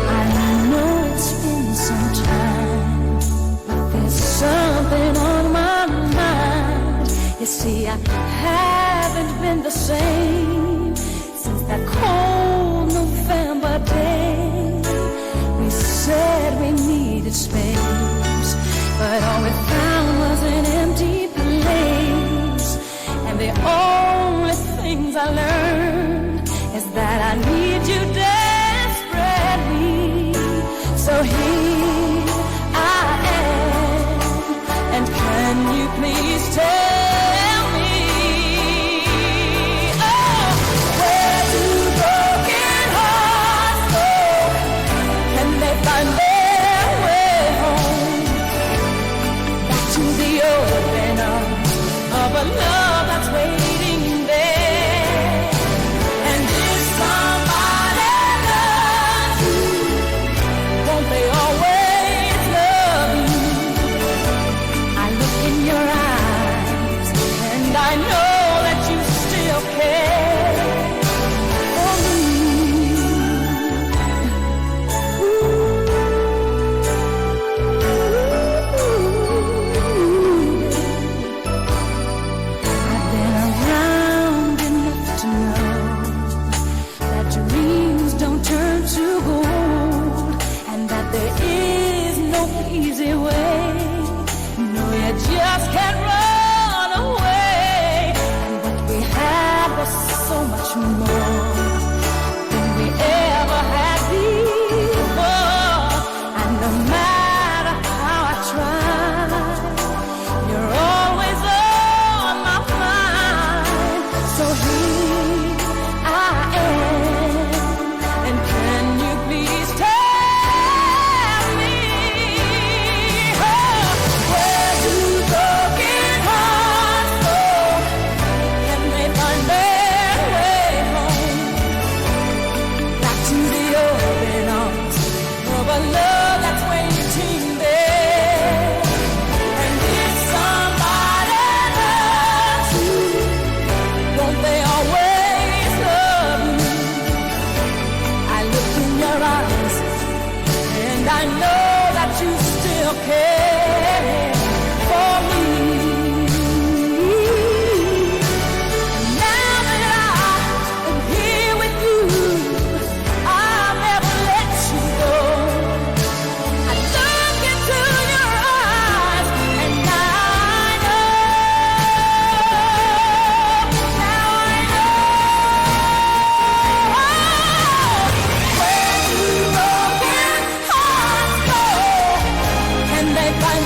I know it's been some time, but there's something on my mind. You see, I haven't been the same since that cold November day. We said we needed space, but all we found was an empty place. And the only things I learned is that I need you desperately. So here I am, and can you please tell me, oh, where do broken hearts go? Can they find their way home? Back to the open arms of a love that's waiting there. And if somebody loves you, won't they always love you? I look in your eyes, and I know that you still care for me. I've been around enough to know that dreams don't turn to gold, and that there is no easy way. No, you just can't run away. And what we had was so much more than we ever had before. And no matter how I try, you're always on my mind. So here I am, and can you please tell me, oh, where do broken hearts go? Can they find their way home? Back to the open arms of a love that's waiting there. And if somebody loves you, won't they always love you? I look in your eyes, and I know that you still care for me. Now that I'm here with you, I'll never let you go. I look into your eyes, and now I know. Now I know. Where do broken hearts go? Can they find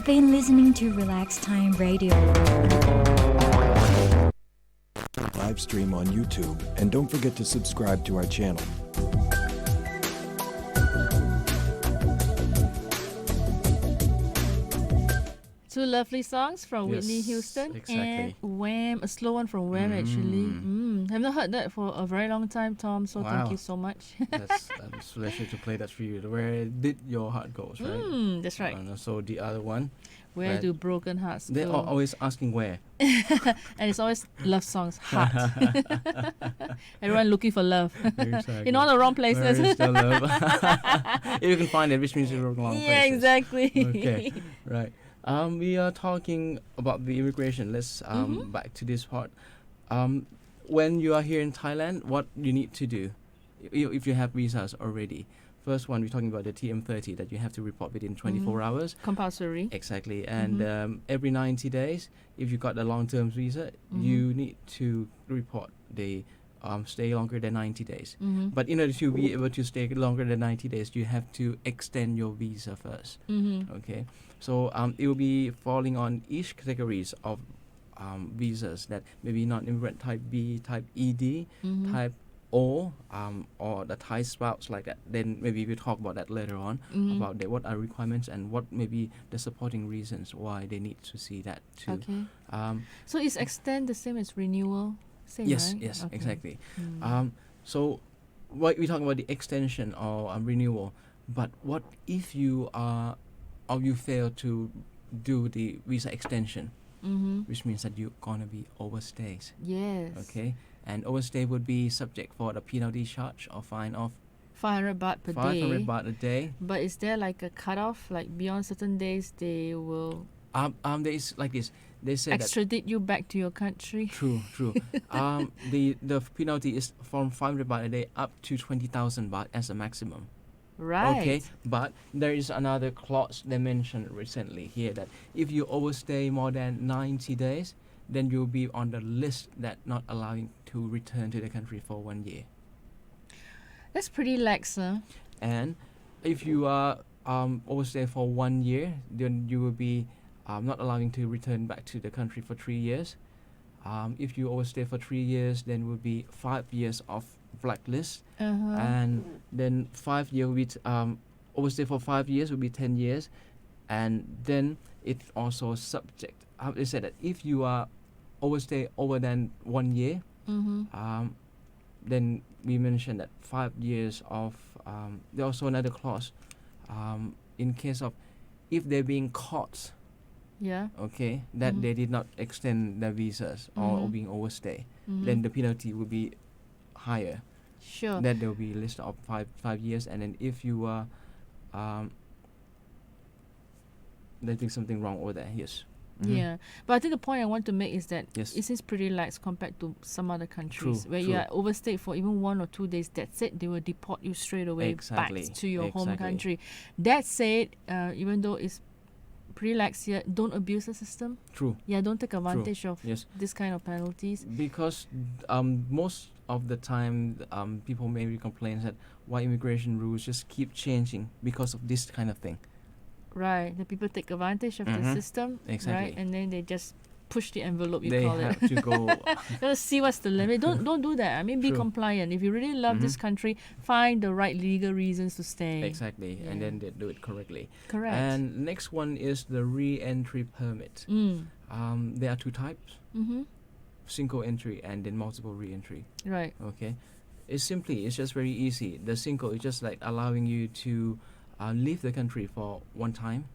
You've been listening to Relax Time Radio. Live stream on YouTube, and don't forget to subscribe to our channel. Two lovely songs from Whitney Yes, Houston exactly. and Wham, a slow one from Wham actually. Have not heard that for a very long time, Tom. So thank Wow. you so much. That's a pleasure to play that for you. Where did your heart goes, right? That's right. And also the other one, Where Right. do broken hearts they're go? always asking where. And it's always love songs, heart. Everyone looking for love Exactly. in all the wrong Where places. is the love? If you can find it, which means you're in the wrong Yeah, places. exactly. Okay, right. We are talking about the immigration. Let's back to this part. When you are here in Thailand, what you need to do, if you have visas already. First one, we're talking about the TM30 that you have to report within 24 hours. Compulsory. Exactly, and every 90 days, if you got a long-term visa, you need to report the stay longer than 90 days. But in order to be able to stay longer than 90 days, you have to extend your visa first. Okay, so it will be falling on each categories of visas that maybe non-immigrant type B, type ED, type O, or the Thai spouse like that. Then maybe we'll talk about that later on about what are requirements and what may be the supporting reasons why they need to see that too. Okay. Um, So is extend the same as renewal? Same, yes, right? yes, Okay. exactly. So what we talk about the extension or renewal, but what if you are or you fail to do the visa extension, which means that you're gonna be overstays. Yes. Okay, and overstay would be subject for the penalty charge or fine of 500 baht per 500 day. baht a day. But is there like a cutoff? Like beyond certain days, they will There is like this. They say that extradite you back to your country. true. The penalty is from 500 baht a day up to 20,000 baht as a maximum. Right. Okay, but there is another clause they mentioned recently here that if you overstay more than 90 days, then you'll be on the list that not allowing to return to the country for 1 year. That's pretty lax, huh? And if you are overstay for 1 year, then you will be not allowing to return back to the country for 3 years. If you overstay for 3 years, then will be 5 years of blacklist, and then 5 year with overstay for 5 years will be 10 years, and then it also subject. They said that if you are overstay over than 1 year, then we mentioned that 5 years of. There's also another clause, in case of if they're being caught. Yeah. Okay, that they did not extend their visas or being overstay, then the penalty will be higher. Sure. That there will be a list of 5 years, and then if you are there's been something wrong over there, yes. Yeah, but I think the point I want to make is that Yes. it seems pretty lax compared to some other countries True, where you true. are overstayed for even 1 or 2 days. That's it. They will deport you straight away Exactly, back to your home exactly. country. That said, even though it's pretty lax here, don't abuse the system. True. Yeah, don't take advantage of Yes. this kind of penalties. Because most of the time people maybe complain that why immigration rules just keep changing because of this kind of thing. Right, the people take advantage of the system, right, Exactly. and then they just push the envelope. You They call have it. to go. Let's see what's the limit. Don't do that. I mean, be True. compliant. If you really love this country, find the right legal reasons to stay. Exactly, and Yeah. then they do it correctly. Correct. And next one is the re-entry permit. There are 2 types: single entry and then multiple re-entry. Right. Okay, it's just very easy. The single is just like allowing you to leave the country for one time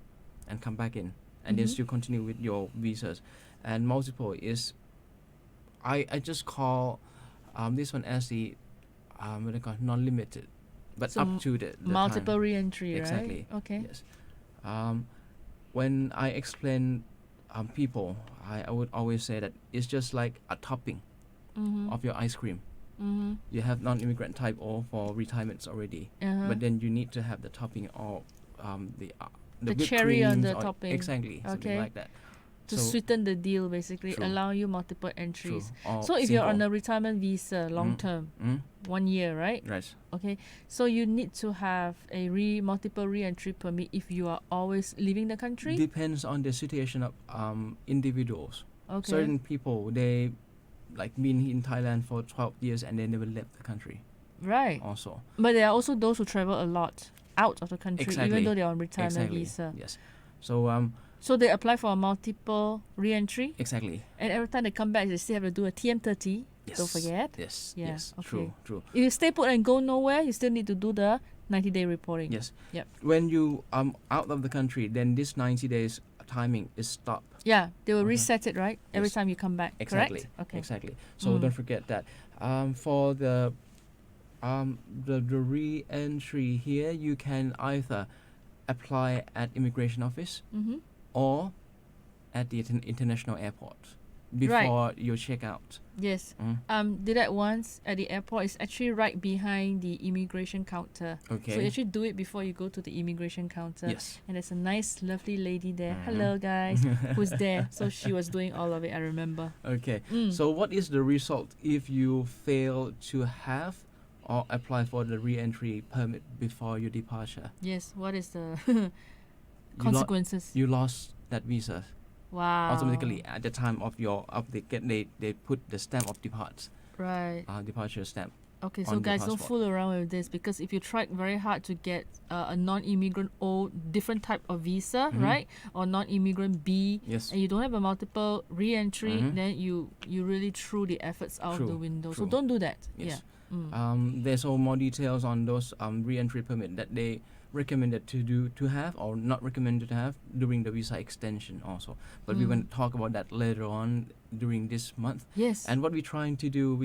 and come back in, and then still continue with your visas. And multiple is, I just call this one as the what they call non-limited, but So up to the multiple time. re-entry, Exactly. right? Okay. Yes. When I explain people, I would always say that it's just like a topping of your ice cream. You have non-immigrant type O for retirements already, but then you need to have the topping or the The whipped cherry on creams the or topping. Exactly, something Okay. like that. To So- sweeten the deal, basically, True. allow you multiple entries. Or So if you're on single. a retirement visa, long term, 1 year, right? Right. Okay, so you need to have a multiple re-entry permit if you are always leaving the country. Depends on the situation of individuals. Okay. Certain people, they like been in Thailand for 12 years and they never left the country Right. also. But there are also those who travel a lot out of the country, Exactly. even though they're on retirement Exactly. visa. Yes. So So they apply for a multiple re-entry, exactly. and every time they come back, they still have to do a TM30. Yes. Don't forget. Yes. Yeah, Yes. okay. True. True. If you stay put and go nowhere, you still need to do the 90-day reporting. Yes. Yep. When you out of the country, then this 90 days timing is stopped. Yeah, they will Okay. reset it, right? Every Yes. time you come back. Exactly. Correct? Okay. Exactly. So don't forget that. For the re-entry here, you can either apply at immigration office Mm-hmm. or at the international airport before you check out. Yes. Mm. Did that once at the airport. It's actually right behind the immigration counter. Okay. So you actually do it before you go to the immigration counter. Yes. And there's a nice, lovely lady there. Mhm. Hello, guys. Who's there? So she was doing all of it. I remember. Okay. Mm. So what is the result if you fail to have or apply for the re-entry permit before your departure? Yes. What is the You lo- consequences? You lost that visa Wow. automatically at the time of your they put the stamp of Right. departure stamp. Okay, so on the guys, don't passport. fool around with this, because if you tried very hard to get a non-immigrant O, different type of visa, Mhm. right, or non-immigrant B, Yes. and you don't have a multiple re-entry, Mhm. then you really threw the efforts out of the True, window. true. So don't do that. Yes. Yeah. Mm. There's all more details on those re-entry permit that they recommended to have or not recommended to have during the visa extension also. But we're going to talk about that later on during this month. Yes. And what we're trying to do,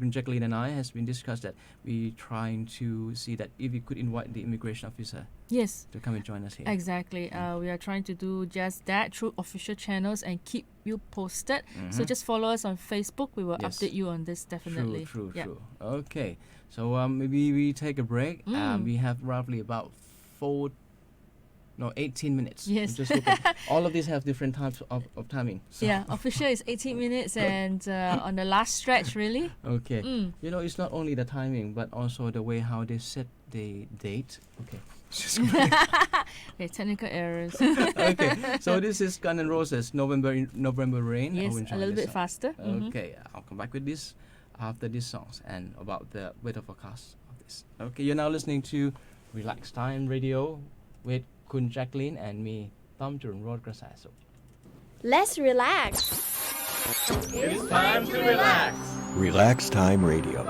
Jacqueline and I has been discussed that we trying to see that if we could invite the immigration officer Yes. to come and join us here. Exactly. We are trying to do just that through official channels and keep you posted. So Mhm. just follow us on Facebook. We will Yes. update you on this definitely. True. Yeah. Okay, so maybe we take a break. Mm. We have roughly about 18 minutes. Yes. Just look at, all of these have different types of timing. So. Yeah, official is 18 minutes, and on the last stretch, really. Okay. Mm. It's not only the timing, but also the way how they set the date. Okay. Okay, technical errors. Okay. So this is Gun N' Roses, November Rain. Yes, I'll a enjoy little this bit song. faster. Mhm. Okay, I'll come back with this after these songs and about the weather forecast of this. Okay, you're now listening to Relax Time Radio with Kun Jacqueline and me, Tom Jurun Road Grasaso. Let's relax. It's time to relax. Relax Time Radio.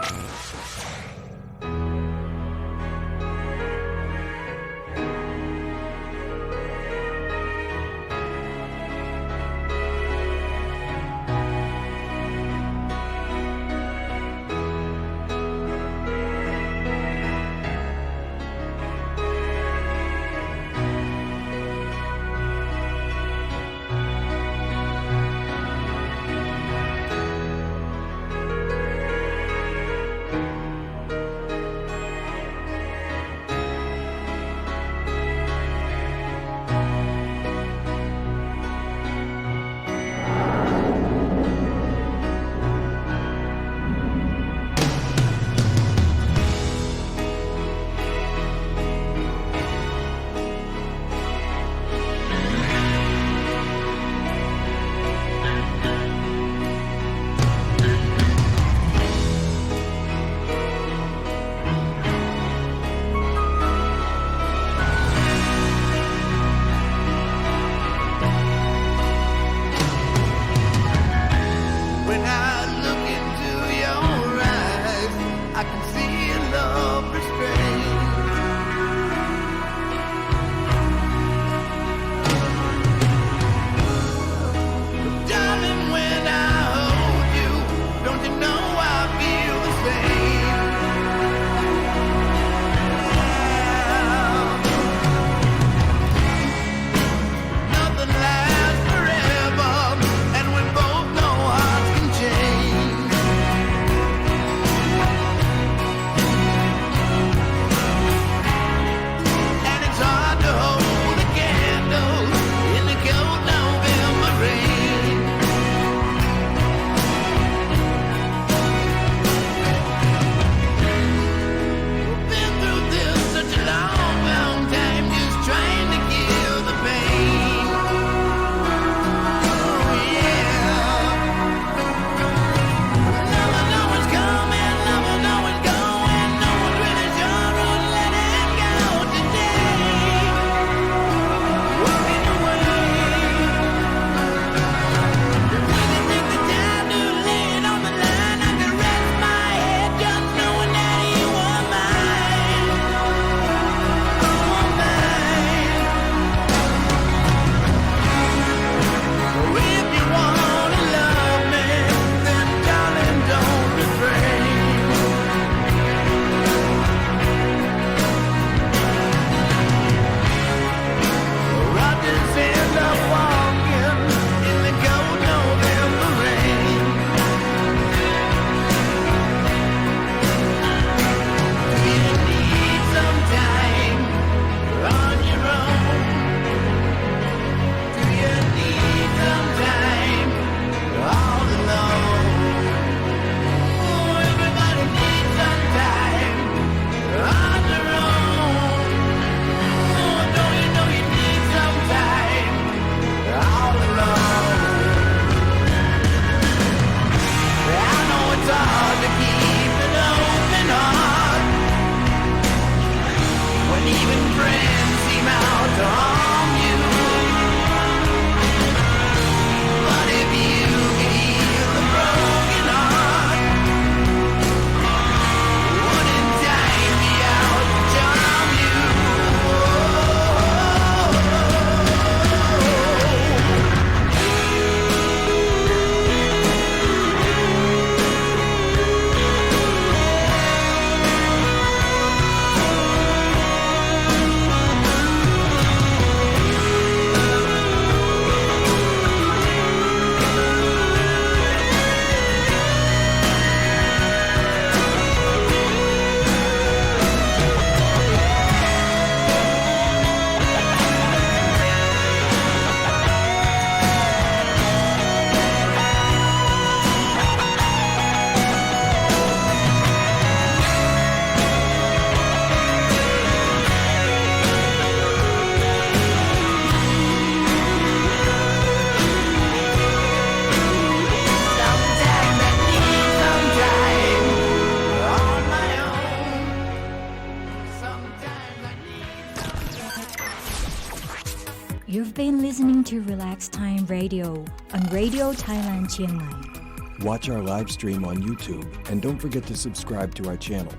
been listening to Relax Time Radio on Radio Thailand Chiang Mai. Watch our live stream on YouTube and don't forget to subscribe to our channel.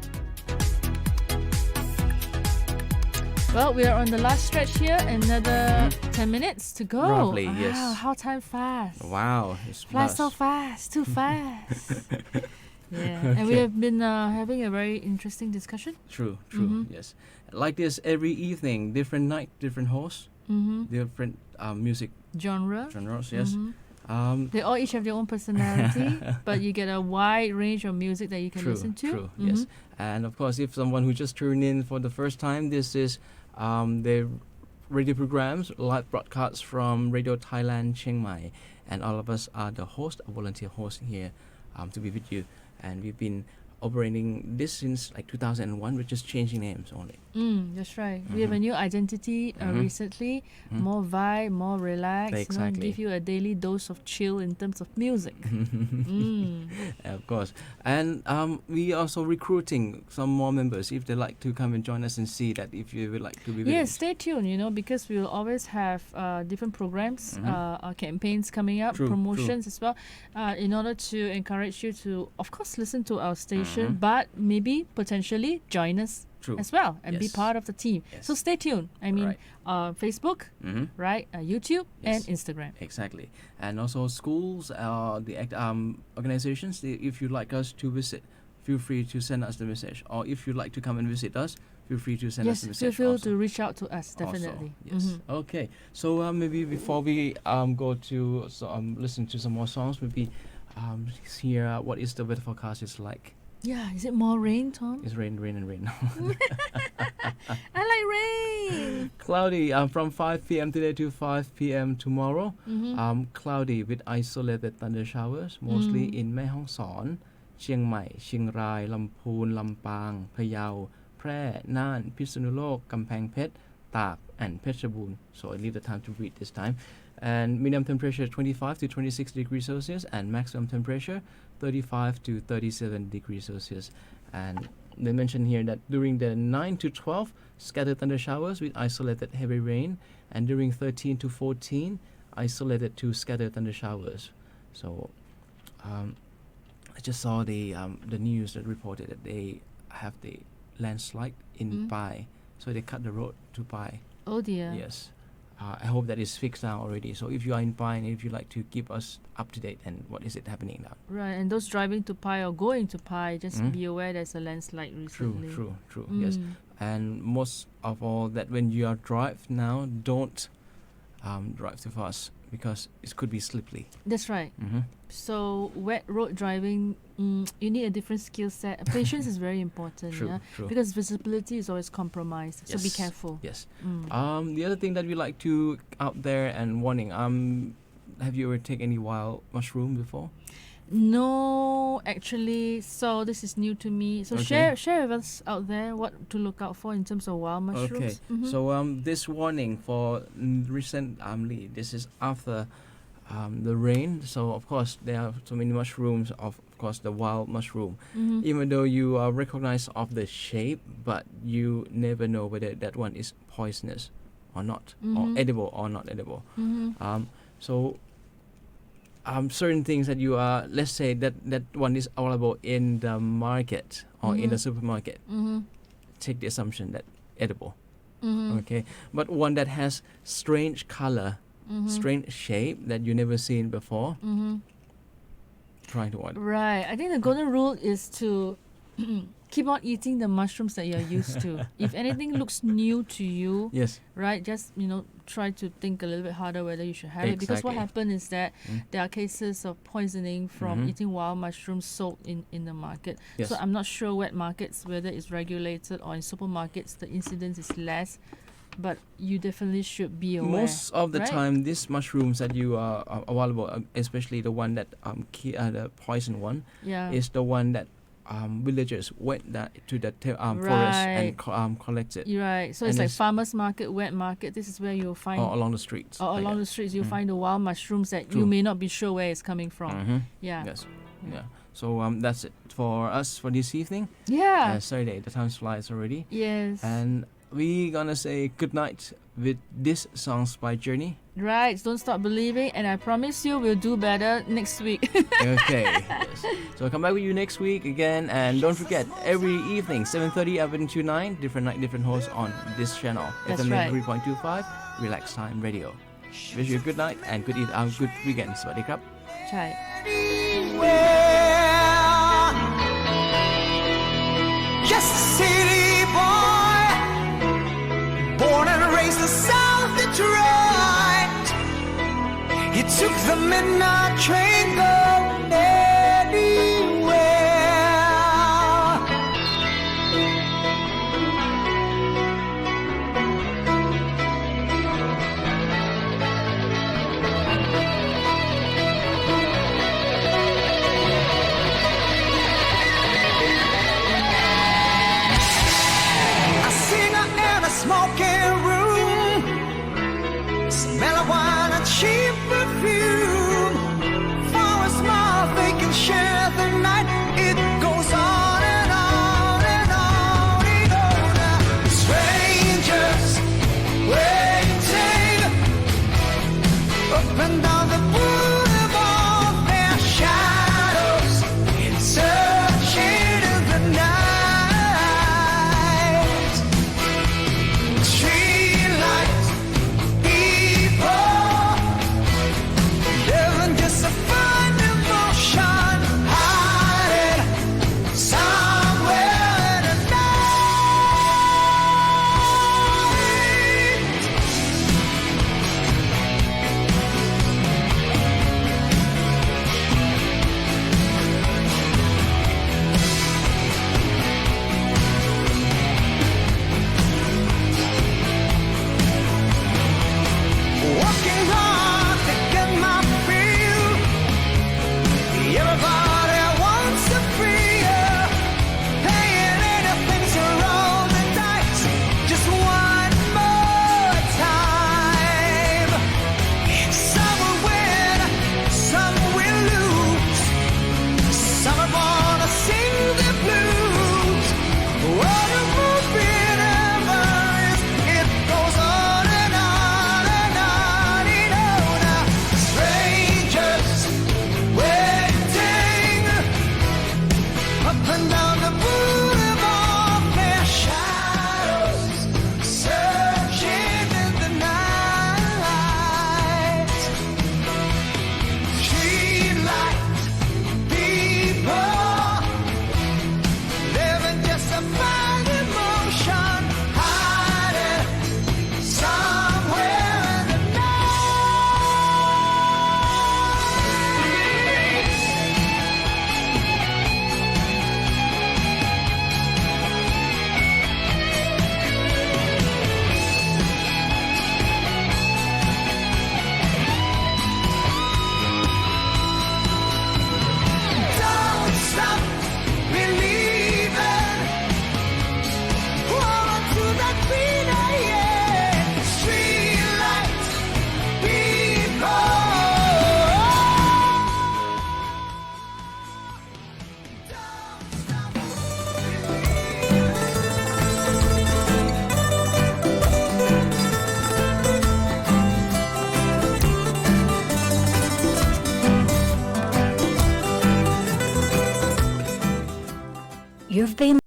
Well, we are on the last stretch here. Another 10 minutes to go. Roughly, wow, yes. How time fast. Wow, it's Flies so fast. fast, too fast. Yeah, and we Okay. have been having a very interesting discussion. True, yes. Like this every evening, different night, different hosts, different music Genre. genres, yes. They all each have their own personality, but you get a wide range of music that you can listen to. True, yes. And of course, if someone who just tuned in for the first time, this is the radio programs, live broadcasts from Radio Thailand Chiang Mai, and all of us are the host, volunteer hosts here to be with you. And we've been operating this since like 2001, we're just changing names only. That's right. We have a new identity recently, more vibe, more relaxed, Exactly. give you a daily dose of chill in terms of music. Of course. And we are also recruiting some more members if they like to come and join us and see that if you would like to be with Yes, us. stay tuned, because we will always have different programs, campaigns coming up, True, promotions as well, in order to encourage you to, of course, listen to our station, but maybe potentially join us True. as well and be Yes. part of the team. Yes. So stay tuned. I mean, Right. Facebook, right? YouTube and Yes. Instagram. Exactly. And also schools, the organizations, if you'd like us to visit, feel free to send us the message. Or if you'd like to come and visit us, feel free to send us Yes, the feel message free also. to reach out to us, Also, definitely. yes. Okay. So maybe before we go to listen to some more songs, maybe hear what is the weather forecast is like. Yeah, is it more rain, Tom? It's rain, rain, and rain. I like rain. Cloudy from 5 p.m. today to 5 p.m. tomorrow. Cloudy with isolated thunder showers, mostly in Mae Hong Son, Chiang Mai, Chiang Rai, Lamphun, Lampang, Phayao, Phrae, Nan, Phitsanulok, Kamphaeng Phet, Tak, and Phetchabun. So I need the time to read this time. And minimum temperature 25 to 26 degrees Celsius and maximum temperature 35 to 37 degrees Celsius. And they mention here that during the 9 to 12, scattered thunder showers with isolated heavy rain, and during 13 to 14, isolated to scattered thunder showers. So I just saw the news that reported that they have the landslide in Pai, so they cut the road to Pai. Oh dear. Yes. I hope that is fixed now already. So if you are in Pai and if you like to keep us up to date and what is it happening now. Right, and those driving to Pai or going to Pai, just be aware there's a landslide recently. True. Yes. And most of all, that when you are drive now, don't drive too fast because it could be slippery. That's right. So wet road driving, you need a different skill set. Patience is very important. True, Yeah? true. Because visibility is always compromised. So be Yes, careful. Yes. The other thing that we like to out there and warning. Have you ever taken any wild mushroom before? No, actually. So this is new to me. So Okay. share with us out there what to look out for in terms of wild mushrooms. Okay. So this warning for recently, this is after the rain. So of course there are so many mushrooms. Of course the wild mushroom. Even though you recognize of the shape, but you never know whether that one is poisonous or not, or edible or not edible. So certain things that you are, let's say that one is available in the market or in the supermarket, take the assumption that edible. Okay, but one that has strange color, strange shape that you never seen before, try to avoid. Right. I think the golden rule is to keep on eating the mushrooms that you're used to. If anything looks new to you, Yes. right, just try to think a little bit harder whether you should have it, because what Exactly. happens is that there are cases of poisoning from eating wild mushrooms sold in the market. Yes. So I'm not sure wet markets whether it's regulated or in supermarkets the incidence is less, but you definitely should be aware. Most of the right? time, these mushrooms that you are available, especially the one that the poison one, Yeah. is the one that villagers went to the forest and collect it. You're right. So And it's like it's- farmers market, wet market. This is where you'll find Or along the streets. or like along that. the streets you'll find the wild mushrooms that you True. may not be sure where it's coming from. Yeah. Yes. Yeah. So that's it for us for this evening. Yeah. Saturday. The time flies already. Yes. And we gonna say good night with this songs by Journey. Right, don't stop believing, and I promise you we'll do better next week. Okay. Yes. So I'll come back with you next week again, and don't forget, every evening 7:30 Avenue 29, different night, different hosts on this channel. That's FM right. 3.25 Relax Time Radio. Wish you a good night and good weekend. สวัสดีครับ ใช่ Just a city boy, born and raised in South Detroit. He took the midnight train going anywhere. Smoking room, smell of wine and cheap perfume. For a small they can share the night. It goes on and on and on and on. Strangers waiting up and down the boulevard, their shadows searching in the night. Working hard to get my fill. Everybody wants to freer. Paying anything to roll the dice. Just one more time. Some will win, some will lose. Some are gonna sing the blues. What a movie never is. It goes on and on and on and on. Strangers waiting up and down the boulevard, their shadows searching in the night. Streetlight people living just a fine emotion, hiding somewhere in the Don't stop believing. Hold on to that green streetlight people. You've been